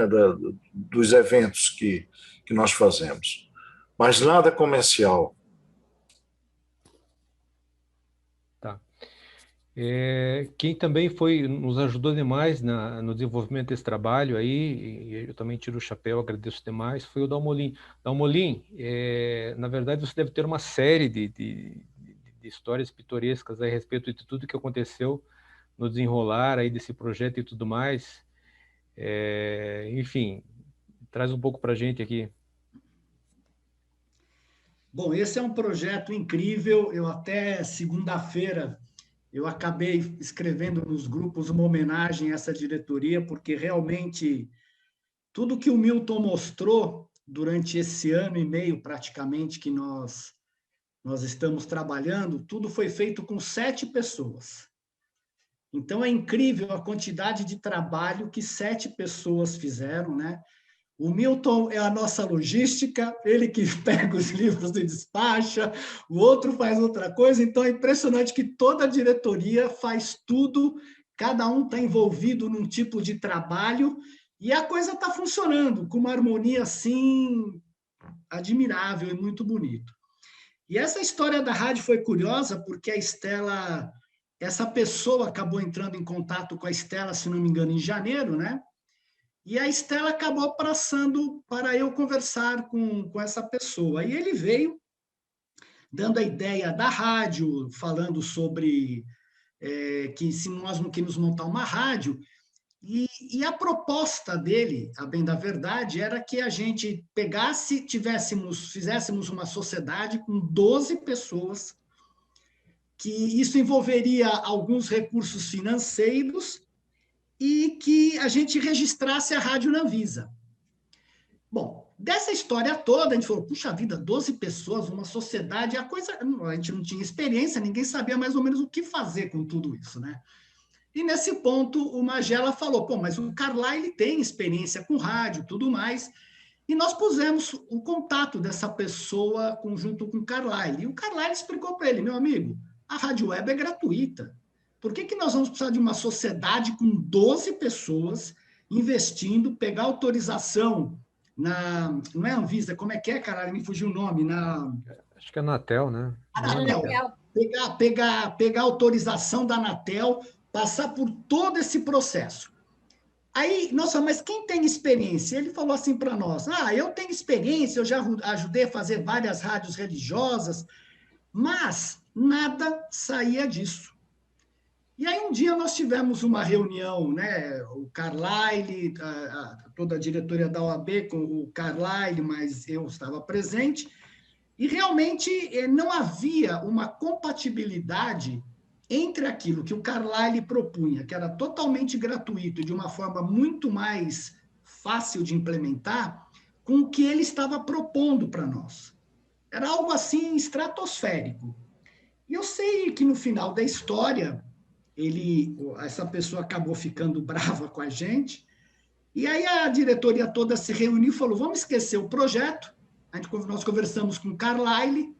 dos eventos que nós fazemos. Mas nada comercial. Quem também nos ajudou demais no desenvolvimento desse trabalho aí, e eu também tiro o chapéu, agradeço demais, foi o Dalmolin. Dalmolin, na verdade você deve ter uma série de histórias pitorescas a respeito de tudo que aconteceu no desenrolar aí desse projeto e tudo mais. Enfim, traz um pouco para a gente aqui. Bom, esse é um projeto incrível, eu até segunda-feira eu acabei escrevendo nos grupos uma homenagem a essa diretoria, porque realmente tudo que o Milton mostrou durante esse ano e meio, praticamente, que nós estamos trabalhando, tudo foi feito com 7 pessoas. Então, é incrível a quantidade de trabalho que 7 pessoas fizeram, né? O Milton é a nossa logística, ele que pega os livros e despacha, o outro faz outra coisa, então é impressionante que toda a diretoria faz tudo, cada um está envolvido num tipo de trabalho, e a coisa está funcionando, com uma harmonia, assim, admirável e muito bonito. E essa história da rádio foi curiosa, porque a Estela, essa pessoa acabou entrando em contato com a Estela, se não me engano, em janeiro, né? E a Estela acabou passando para eu conversar com essa pessoa. E ele veio dando a ideia da rádio, falando sobre que se nós não queríamos montar uma rádio. E a proposta dele, a bem da verdade, era que a gente pegasse, fizéssemos uma sociedade com 12 pessoas, que isso envolveria alguns recursos financeiros, e que a gente registrasse a rádio na Anvisa. Bom, dessa história toda, a gente falou, puxa vida, 12 pessoas, uma sociedade, a gente não tinha experiência, ninguém sabia mais ou menos o que fazer com tudo isso, né? E nesse ponto, o Magela falou, mas o Carlyle tem experiência com rádio, tudo mais, e nós pusemos o contato dessa pessoa junto com o Carlyle. E o Carlyle explicou para ele, meu amigo, A rádio web é gratuita. Por que nós vamos precisar de uma sociedade com 12 pessoas investindo, pegar autorização não é Anvisa, como é que é, caralho? Me fugiu o nome. Acho que é Anatel, né? Anatel. Pegar autorização da Anatel, passar por todo esse processo. Aí, nossa, mas quem tem experiência? Ele falou assim para nós, eu tenho experiência, eu já ajudei a fazer várias rádios religiosas, mas nada saía disso. E aí um dia nós tivemos uma reunião, né, o Carlyle, toda a diretoria da OAB com o Carlyle, mas eu estava presente, e realmente não havia uma compatibilidade entre aquilo que o Carlyle propunha, que era totalmente gratuito, de uma forma muito mais fácil de implementar, com o que ele estava propondo para nós. Era algo assim estratosférico. E eu sei que no final da história, essa pessoa acabou ficando brava com a gente, e aí a diretoria toda se reuniu e falou, vamos esquecer o projeto. Nós conversamos com o Carlyle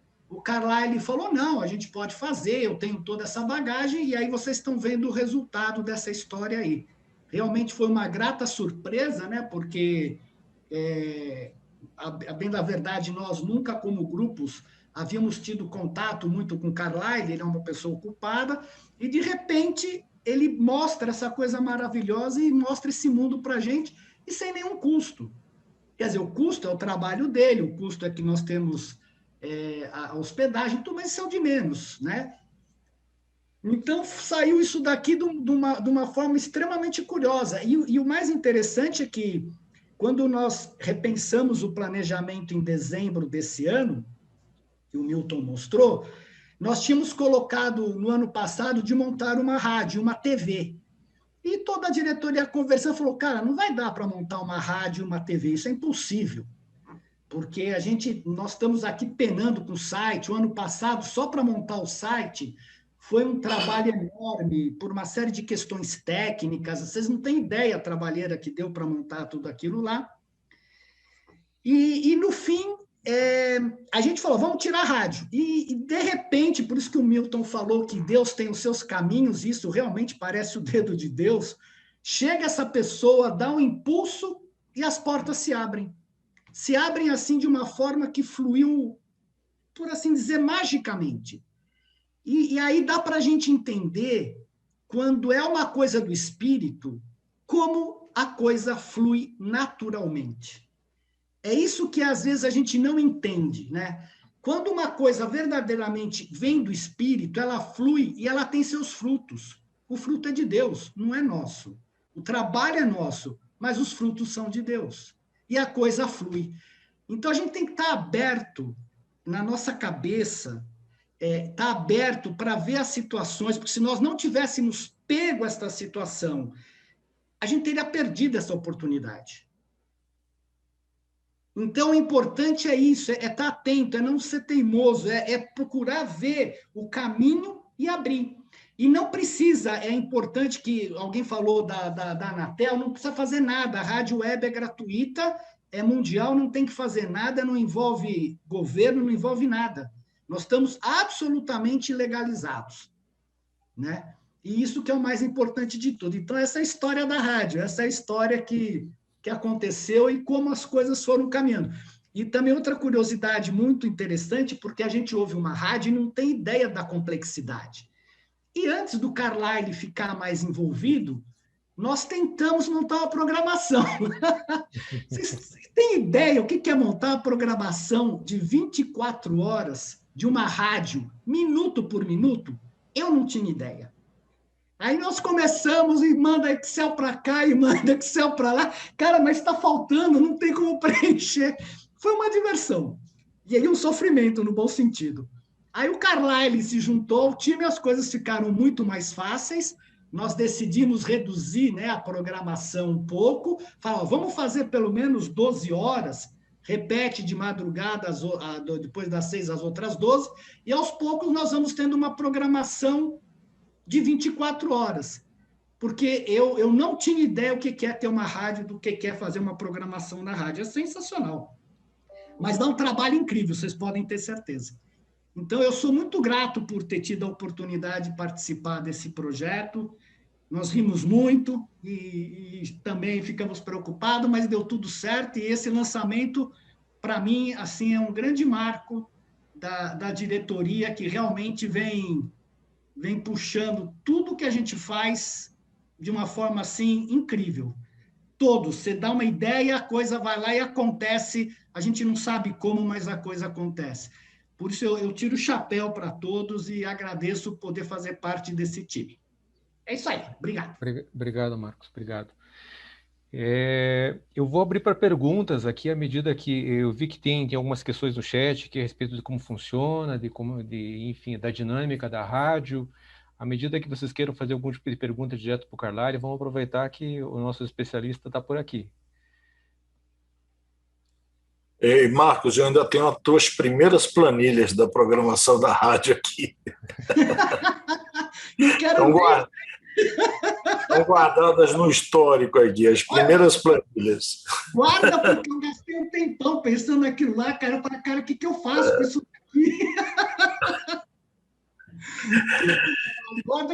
falou, não, a gente pode fazer, eu tenho toda essa bagagem, e aí vocês estão vendo o resultado dessa história aí. Realmente foi uma grata surpresa, né? Porque, bem da verdade, nós nunca, como grupos, havíamos tido contato muito com o Carlyle, ele é uma pessoa ocupada, e, de repente, ele mostra essa coisa maravilhosa e mostra esse mundo para a gente, e sem nenhum custo. Quer dizer, o custo é o trabalho dele, o custo é que nós temos a hospedagem, tudo, mas isso é o de menos, né? Então, saiu isso daqui de uma forma extremamente curiosa. E o mais interessante é que, quando nós repensamos o planejamento em dezembro desse ano, que o Milton mostrou, nós tínhamos colocado, no ano passado, de montar uma rádio, uma TV. E toda a diretoria conversando falou, cara, não vai dar para montar uma rádio e uma TV, isso é impossível. Porque nós estamos aqui penando com o site. O ano passado, só para montar o site, foi um trabalho enorme, por uma série de questões técnicas. Vocês não têm ideia a trabalheira que deu para montar tudo aquilo lá. E no fim, a gente falou, vamos tirar a rádio. E, de repente, por isso que o Milton falou que Deus tem os seus caminhos, isso realmente parece o dedo de Deus, chega essa pessoa, dá um impulso e as portas se abrem. Se abrem assim de uma forma que fluiu, por assim dizer, magicamente. E aí dá para a gente entender, quando é uma coisa do espírito, como a coisa flui naturalmente. É isso que às vezes a gente não entende, né? Quando uma coisa verdadeiramente vem do espírito, ela flui e ela tem seus frutos. O fruto é de Deus, não é nosso. O trabalho é nosso, mas os frutos são de Deus. E a coisa flui. Então, a gente tem que estar aberto na nossa cabeça, estar aberto para ver as situações, porque se nós não tivéssemos pego esta situação, a gente teria perdido essa oportunidade. Então, o importante é isso, é estar atento, é não ser teimoso, é procurar ver o caminho e abrir. E não precisa, é importante que, alguém falou da Anatel, não precisa fazer nada, a rádio web é gratuita, é mundial, não tem que fazer nada, não envolve governo, não envolve nada. Nós estamos absolutamente legalizados, né? E isso que é o mais importante de tudo. Então, essa é a história da rádio, essa é a história que aconteceu e como as coisas foram caminhando. E também outra curiosidade muito interessante, porque a gente ouve uma rádio e não tem ideia da complexidade. E antes do Carlyle ficar mais envolvido, nós tentamos montar uma programação. Vocês têm ideia o que é montar uma programação de 24 horas de uma rádio, minuto por minuto? Eu não tinha ideia. Aí nós começamos e manda Excel para cá e manda Excel para lá. Cara, mas está faltando, não tem como preencher. Foi uma diversão. E aí um sofrimento, no bom sentido. Aí o Carlyle se juntou ao time, as coisas ficaram muito mais fáceis. Nós decidimos reduzir, né, a programação um pouco. Falamos, vamos fazer pelo menos 12 horas, repete de madrugada, depois das 6 às outras 12, e aos poucos nós vamos tendo uma programação de 24 horas. Porque eu não tinha ideia o que é ter uma rádio, do que é fazer uma programação na rádio. É sensacional. Mas dá um trabalho incrível, vocês podem ter certeza. Então, eu sou muito grato por ter tido a oportunidade de participar desse projeto. Nós rimos muito e também ficamos preocupados, mas deu tudo certo. E esse lançamento, para mim, assim, é um grande marco da diretoria, que realmente vem puxando tudo que a gente faz de uma forma assim incrível. Todos, você dá uma ideia, a coisa vai lá e acontece, a gente não sabe como, mas a coisa acontece. Por isso eu tiro o chapéu para todos e agradeço poder fazer parte desse time. É isso aí, obrigado. Obrigado, Marcos, obrigado. Eu vou abrir para perguntas aqui à medida que eu vi que tem algumas questões no chat que é a respeito de como funciona, enfim, da dinâmica da rádio. À medida que vocês queiram fazer algum tipo de pergunta direto para o Carlyle, vamos aproveitar que o nosso especialista está por aqui. Ei, Marcos, eu ainda tenho as tuas primeiras planilhas da programação da rádio aqui. Não quero ver. Estão guardadas no histórico aqui, as primeiras planilhas. Guarda, porque eu gastei um tempão pensando naquilo lá, cara, para cara, o que eu faço com isso aqui?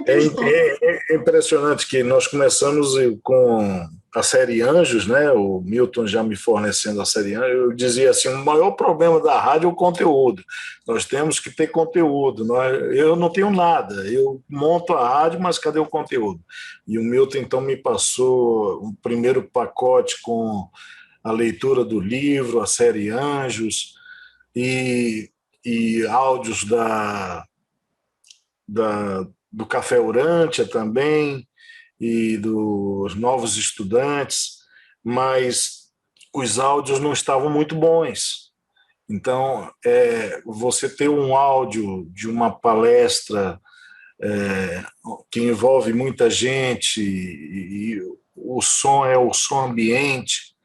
É impressionante que nós começamos com a série Anjos, né? O Milton já me fornecendo a série Anjos. Eu dizia assim: o maior problema da rádio é o conteúdo. Nós temos que ter conteúdo. Eu não tenho nada. Eu monto a rádio, mas cadê o conteúdo? E o Milton então me passou um primeiro pacote com a leitura do livro, a série Anjos e áudios do Café Urântia também, e dos Novos Estudantes, mas os áudios não estavam muito bons. Então, você ter um áudio de uma palestra que envolve muita gente e o som é o som ambiente,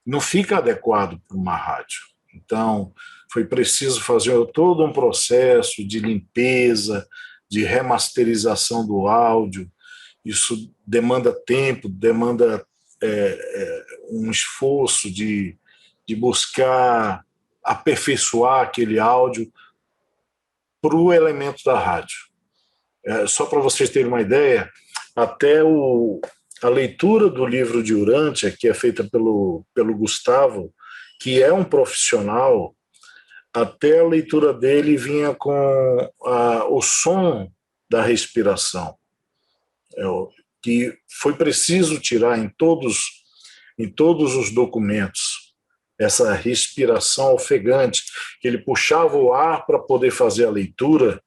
não fica adequado para uma rádio. Então, foi preciso fazer todo um processo de limpeza, de remasterização do áudio. Isso demanda tempo, demanda um esforço de buscar aperfeiçoar aquele áudio para o elemento da rádio. Só para vocês terem uma ideia, até a leitura do livro de Urântia, que é feita pelo Gustavo, que é um profissional, até a leitura dele vinha com o som da respiração, que foi preciso tirar em todos os documentos essa respiração ofegante, que ele puxava o ar para poder fazer a leitura,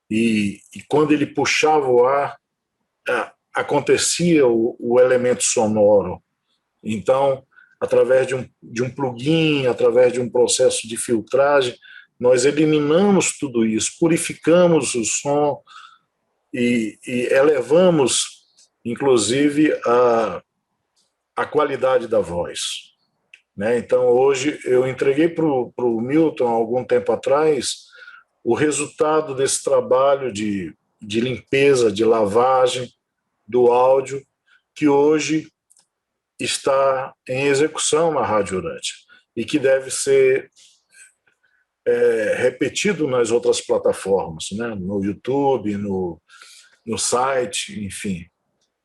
e quando ele puxava o ar, acontecia o elemento sonoro. Então, através de um plugin, através de um processo de filtragem, nós eliminamos tudo isso, purificamos o som e elevamos, inclusive, a qualidade da voz. Né? Então, hoje, eu entreguei para o Milton, há algum tempo atrás, o resultado desse trabalho de limpeza, de lavagem do áudio, que hoje está em execução na Rádio Urântia e que deve ser repetido nas outras plataformas, né? No YouTube, no site, enfim,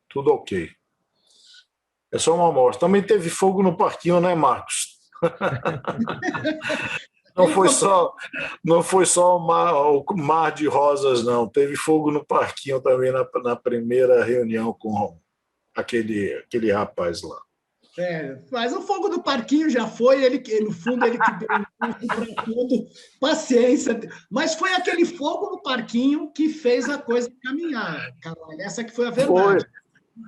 tudo ok. É só uma amostra. Também teve fogo no parquinho, né, Marcos? Não foi só o mar de rosas, não. Teve fogo no parquinho também na primeira reunião com aquele rapaz lá. Mas o fogo do parquinho já foi, no fundo, ele que deu um para tudo, paciência. Mas foi aquele fogo no parquinho que fez a coisa caminhar, Carlyle. Essa que foi a verdade.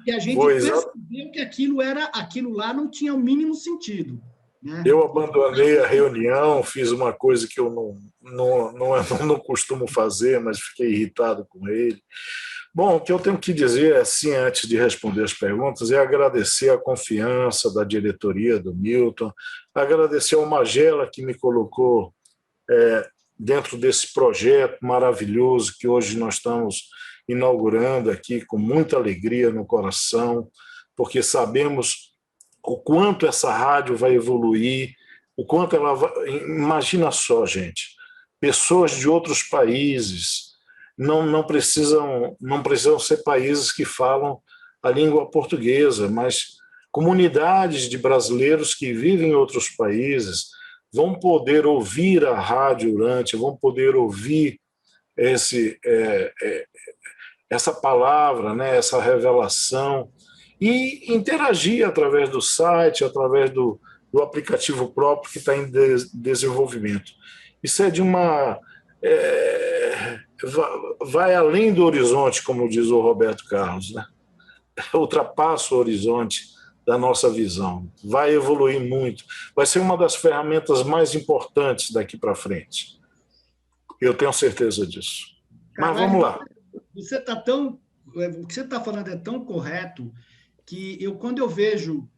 E a gente percebeu que aquilo lá não tinha o mínimo sentido. Né? Eu abandonei a reunião, fiz uma coisa que eu não costumo fazer, mas fiquei irritado com ele. Bom, o que eu tenho que dizer, assim, antes de responder as perguntas, é agradecer a confiança da diretoria do Milton, agradecer ao Magela, que me colocou dentro desse projeto maravilhoso que hoje nós estamos inaugurando aqui com muita alegria no coração, porque sabemos o quanto essa rádio vai evoluir, o quanto ela vai... Imagina só, gente, pessoas de outros países, não precisam ser países que falam a língua portuguesa, mas comunidades de brasileiros que vivem em outros países vão poder ouvir a Rádio Urântia, vão poder ouvir essa palavra, né, essa revelação, e interagir através do site, através do aplicativo próprio que está em desenvolvimento. Isso é de uma... vai além do horizonte, como diz o Roberto Carlos, né? Ultrapassa o horizonte da nossa visão, vai evoluir muito, vai ser uma das ferramentas mais importantes daqui para frente. Eu tenho certeza disso. Mas vamos lá. O que você está falando é tão correto que quando eu vejo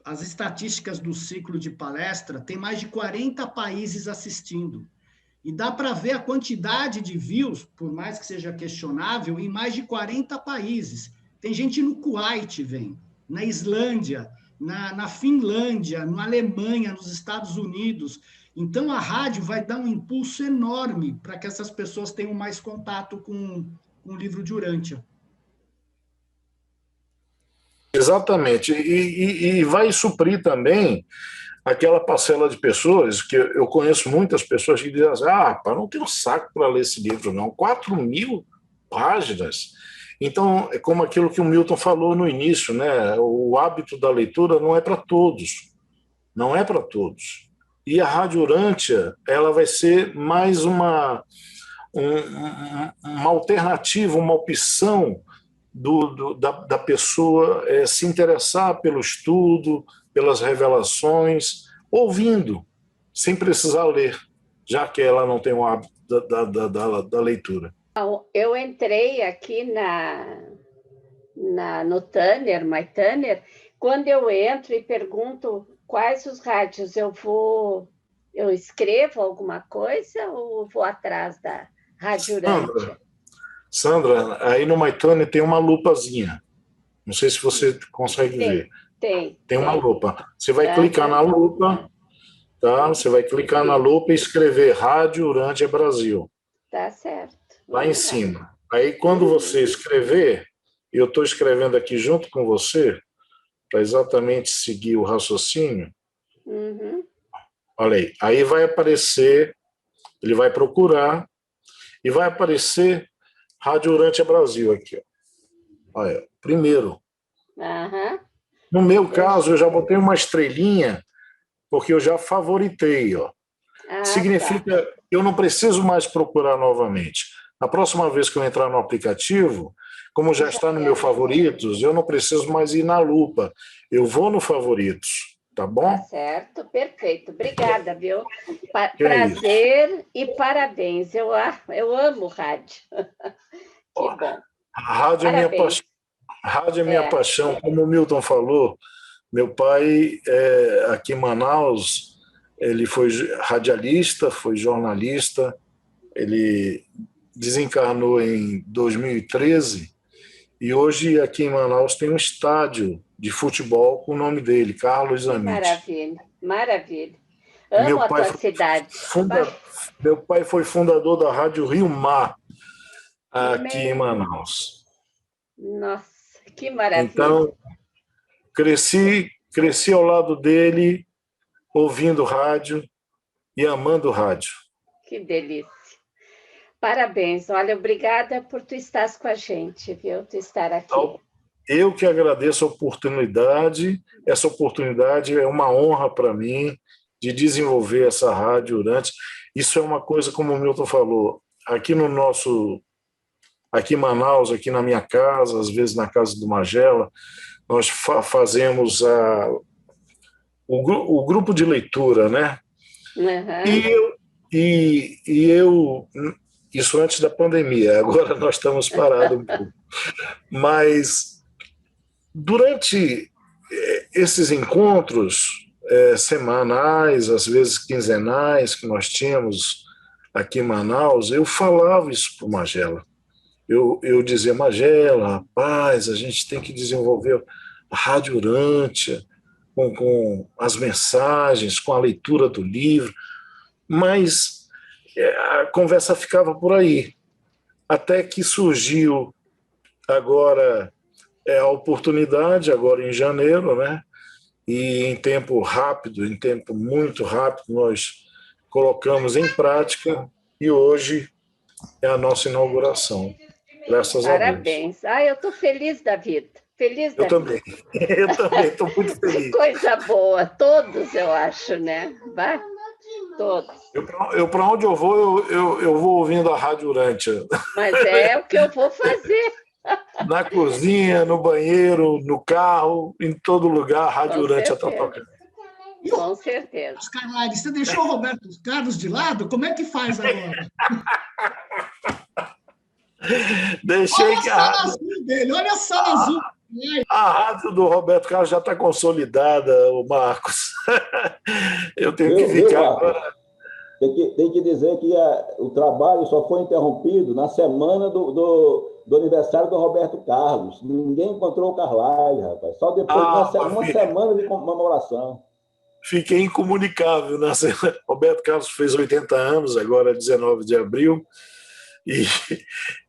as estatísticas do ciclo de palestra, tem mais de 40 países assistindo. E dá para ver a quantidade de views, por mais que seja questionável, em mais de 40 países. Tem gente no Kuwait, na Islândia, na Finlândia, na Alemanha, nos Estados Unidos. Então, a rádio vai dar um impulso enorme para que essas pessoas tenham mais contato com o livro de Urântia. Exatamente. E vai suprir também aquela parcela de pessoas, que eu conheço muitas pessoas que dizem assim, não tenho saco para ler esse livro, não. 4.000 páginas. Então, é como aquilo que o Milton falou no início, né? O hábito da leitura não é para todos. Não é para todos. E a Rádio Urântia, ela vai ser mais uma alternativa, uma opção da pessoa se interessar pelo estudo, pelas revelações, ouvindo, sem precisar ler, já que ela não tem o hábito da leitura. Eu entrei aqui no Tanner, My Tanner, quando eu entro e pergunto quais os rádios eu escrevo alguma coisa ou vou atrás da Rádio Urântia? Sandra, aí no My Tanner tem uma lupazinha. Não sei se você consegue ver. Tem uma lupa. Você vai clicar na lupa, tá? Você vai clicar na lupa e escrever Rádio Urântia Brasil. Tá certo. Lá em cima. Aí, quando você escrever, eu estou escrevendo aqui junto com você, para exatamente seguir o raciocínio. Uhum. Olha aí. Aí vai aparecer, ele vai procurar, e vai aparecer Rádio Urântia Brasil aqui. Olha, primeiro. Uhum. No meu caso, eu já botei uma estrelinha, porque eu já favoritei. Ó. Significa que eu não preciso mais procurar novamente. A próxima vez que eu entrar no aplicativo, como já está no meu favoritos, eu não preciso mais ir na lupa. Eu vou no favoritos, tá bom? Tá certo, perfeito. Obrigada, viu? Prazer e parabéns. Eu amo rádio. Que bom. A rádio é minha paixão. Rádio é minha paixão. Como o Milton falou, meu pai, aqui em Manaus, ele foi radialista, foi jornalista, ele desencarnou em 2013 e hoje aqui em Manaus tem um estádio de futebol com o nome dele, Carlos Amit. Maravilha, maravilha. Amo a tua cidade. Meu pai foi fundador da Rádio Rio Mar, aqui em Manaus. Nossa, que maravilha. Então, cresci ao lado dele, ouvindo rádio e amando rádio. Que delícia. Parabéns. Olha, obrigada por tu estar com a gente, viu? Tu estar aqui. Eu que agradeço a oportunidade. Essa oportunidade é uma honra para mim de desenvolver essa Rádio Urântia. Isso é uma coisa, como o Milton falou, aqui em Manaus, aqui na minha casa, às vezes na casa do Magela, nós fazemos o grupo de leitura, né? Uhum. E eu, isso antes da pandemia, agora nós estamos parados um pouco. Mas durante esses encontros semanais, às vezes quinzenais, que nós tínhamos aqui em Manaus, eu falava isso para o Magela. Eu dizia, Magela, rapaz, a gente tem que desenvolver a Rádio Urântia, com as mensagens, com a leitura do livro, mas a conversa ficava por aí. Até que surgiu agora a oportunidade, agora em janeiro, né? E em tempo rápido, em tempo muito rápido, nós colocamos em prática e hoje é a nossa inauguração. Graças a Deus. Parabéns. Eu estou feliz da vida. Feliz da Eu vida. também. Eu também estou muito Que feliz. coisa boa. Todos, eu acho, né? Vai? Todos. Eu para onde eu vou ouvindo a Rádio Urântia. Mas é o que eu vou fazer. Na cozinha, no banheiro, no carro, em todo lugar, a Rádio Urântia está tocando. Com certeza. Oscar Laire, você deixou o Roberto Carlos de lado? Como é que faz agora? Deixei olha que a sala azul dele, olha a sala azul. A rádio do Roberto Carlos já está consolidada, o Marcos. Eu tenho que ficar agora. Tem que dizer que o trabalho só foi interrompido na semana do aniversário do Roberto Carlos. Ninguém encontrou o Carlyle, rapaz. Só depois de uma semana de comemoração. Fiquei incomunicável. Roberto Carlos fez 80 anos, agora 19 de abril.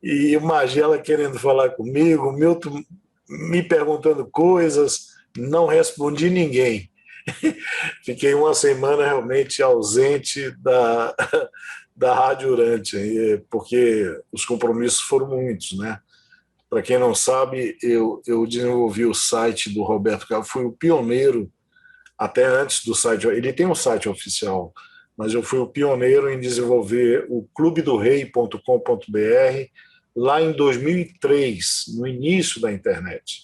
E o Magela querendo falar comigo, o Milton me perguntando coisas, não respondi ninguém. Fiquei uma semana realmente ausente da Rádio Urântia, porque os compromissos foram muitos, né? Para quem não sabe, eu desenvolvi o site do Roberto Carlos, fui o pioneiro, até antes do site, ele tem um site oficial, mas eu fui o pioneiro em desenvolver o clubedorei.com.br lá em 2003, no início da internet.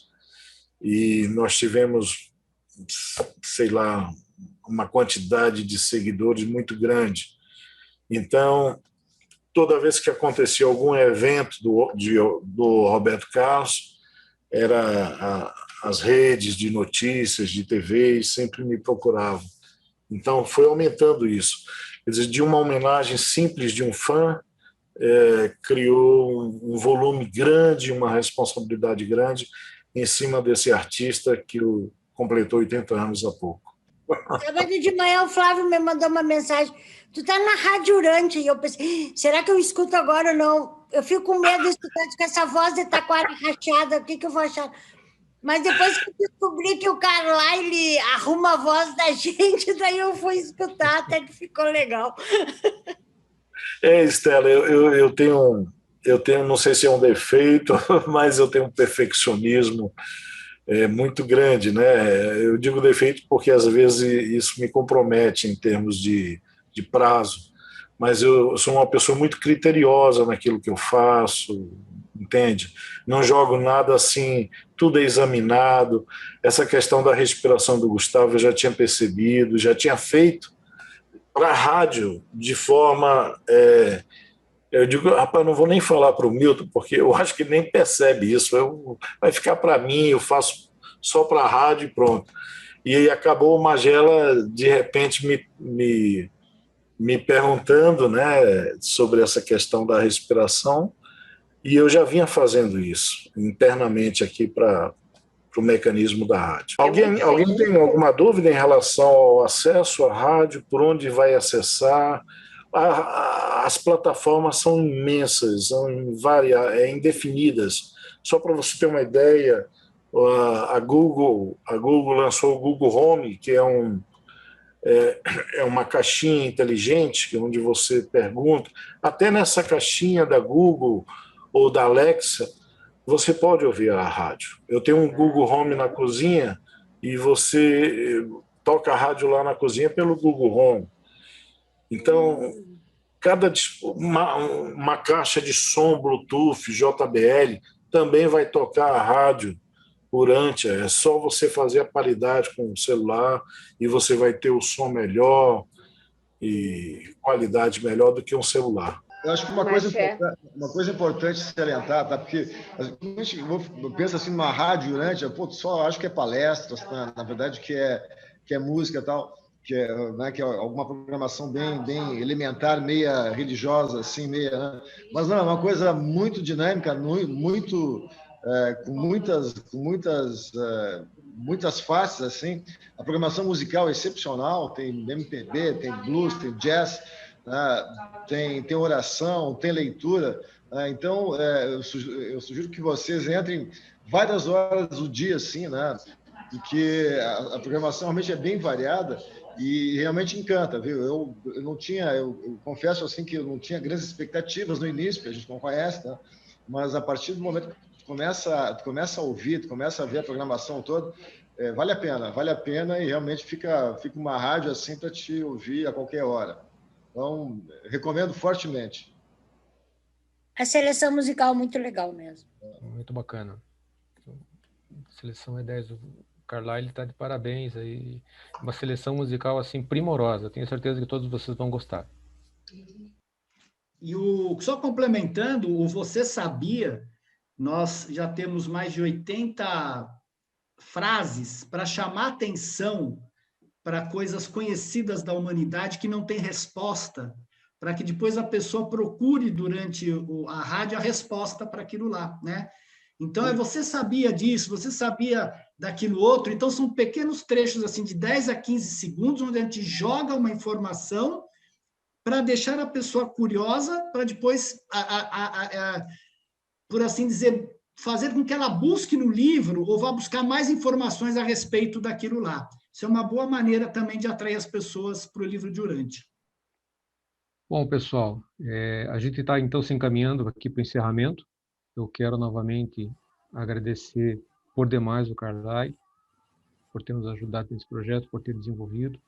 E nós tivemos, sei lá, uma quantidade de seguidores muito grande. Então, toda vez que acontecia algum evento do Roberto Carlos, as redes de notícias, de TV, sempre me procuravam. Então, foi aumentando isso. Quer dizer, de uma homenagem simples de um fã, criou um volume grande, uma responsabilidade grande em cima desse artista que completou 80 anos há pouco. Sábado de manhã o Flávio me mandou uma mensagem: tu tá na Rádio Urântia. E eu pensei, será que eu escuto agora ou não? Eu fico com medo de escutar com essa voz de taquara rachada, o que eu vou achar? Mas depois que eu descobri que o Carlyle arruma a voz da gente, daí eu fui escutar, até que ficou legal. Estela, eu tenho, não sei se é um defeito, mas eu tenho um perfeccionismo muito grande, né? Eu digo defeito porque às vezes isso me compromete em termos de prazo, mas eu sou uma pessoa muito criteriosa naquilo que eu faço, entende? Não jogo nada assim, tudo é examinado. Essa questão da respiração do Gustavo eu já tinha percebido, já tinha feito para a rádio de forma... eu digo, rapaz, não vou nem falar para o Milton, porque eu acho que ele nem percebe isso. Vai ficar para mim, eu faço só para a rádio e pronto. E aí acabou o Magela, de repente, me perguntando, né, sobre essa questão da respiração, e eu já vinha fazendo isso internamente aqui para o mecanismo da rádio. Alguém tem alguma dúvida em relação ao acesso à rádio, por onde vai acessar? As plataformas são imensas, são indefinidas. Só para você ter uma ideia, a Google lançou o Google Home, que é uma caixinha inteligente, onde você pergunta. Até nessa caixinha da Google ou da Alexa, você pode ouvir a rádio. Eu tenho um Google Home na cozinha e você toca a rádio lá na cozinha pelo Google Home. Então, uma caixa de som Bluetooth, JBL, também vai tocar a rádio Urântia. É só você fazer a paridade com o celular e você vai ter o som melhor e qualidade melhor do que um celular. Eu acho que uma coisa importante salientar, tá? Porque a gente pensa assim numa rádio Urântia, só acho que é palestra, na verdade que é música e tal, que é alguma programação bem elementar, meia religiosa, assim, meia... Né? Mas não, é uma coisa muito dinâmica, muito com muitas faces, assim. A programação musical é excepcional, tem MPB, tem blues, tem jazz, né? Tem oração, tem leitura. Né? Então, eu sugiro que vocês entrem várias horas do dia, assim, né? Porque a programação realmente é bem variada e realmente encanta, viu? Eu não tinha, eu confesso assim que eu não tinha grandes expectativas no início, porque a gente não conhece, né? Mas a partir do momento que tu começa a ouvir, tu começa a ver a programação toda, vale a pena e realmente fica uma rádio assim para te ouvir a qualquer hora. Então, recomendo fortemente. A seleção musical é muito legal mesmo. Muito bacana. A seleção é 10. O Carlyle está de parabéns aí. Uma seleção musical assim primorosa. Tenho certeza que todos vocês vão gostar. E só complementando, o Você Sabia, nós já temos mais de 80 frases para chamar atenção para coisas conhecidas da humanidade que não tem resposta, para que depois a pessoa procure durante a rádio a resposta para aquilo lá, né? Então, você sabia disso, você sabia daquilo outro, então são pequenos trechos assim de 10 a 15 segundos, onde a gente joga uma informação para deixar a pessoa curiosa, para depois, por assim dizer, fazer com que ela busque no livro ou vá buscar mais informações a respeito daquilo lá. Isso é uma boa maneira também de atrair as pessoas para o livro de Urântia. Bom, pessoal, a gente está então se encaminhando aqui para o encerramento. Eu quero novamente agradecer por demais o Carlyle, por ter nos ajudado nesse projeto, por ter desenvolvido.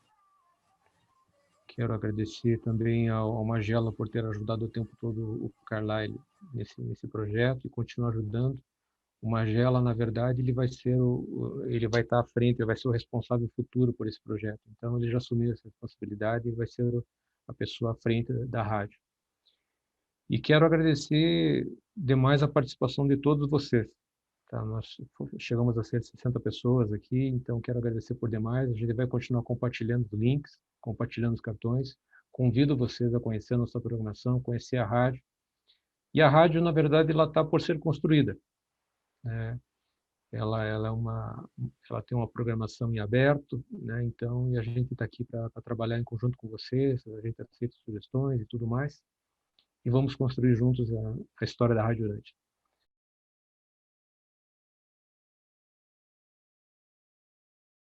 Quero agradecer também ao Magela por ter ajudado o tempo todo o Carlyle nesse projeto e continuar ajudando. O Magela, na verdade, ele vai estar à frente, ele vai ser o responsável futuro por esse projeto. Então, ele já assumiu essa responsabilidade e vai ser a pessoa à frente da rádio. E quero agradecer demais a participação de todos vocês. Tá? Nós chegamos a ser 60 pessoas aqui, então quero agradecer por demais. A gente vai continuar compartilhando os links, compartilhando os cartões. Convido vocês a conhecer a nossa programação, conhecer a rádio. E a rádio, na verdade, ela está por ser construída, né? Ela tem uma programação em aberto, né? Então, e a gente está aqui para trabalhar em conjunto com vocês, a gente aceita sugestões e tudo mais, e vamos construir juntos a história da Rádio Urântia.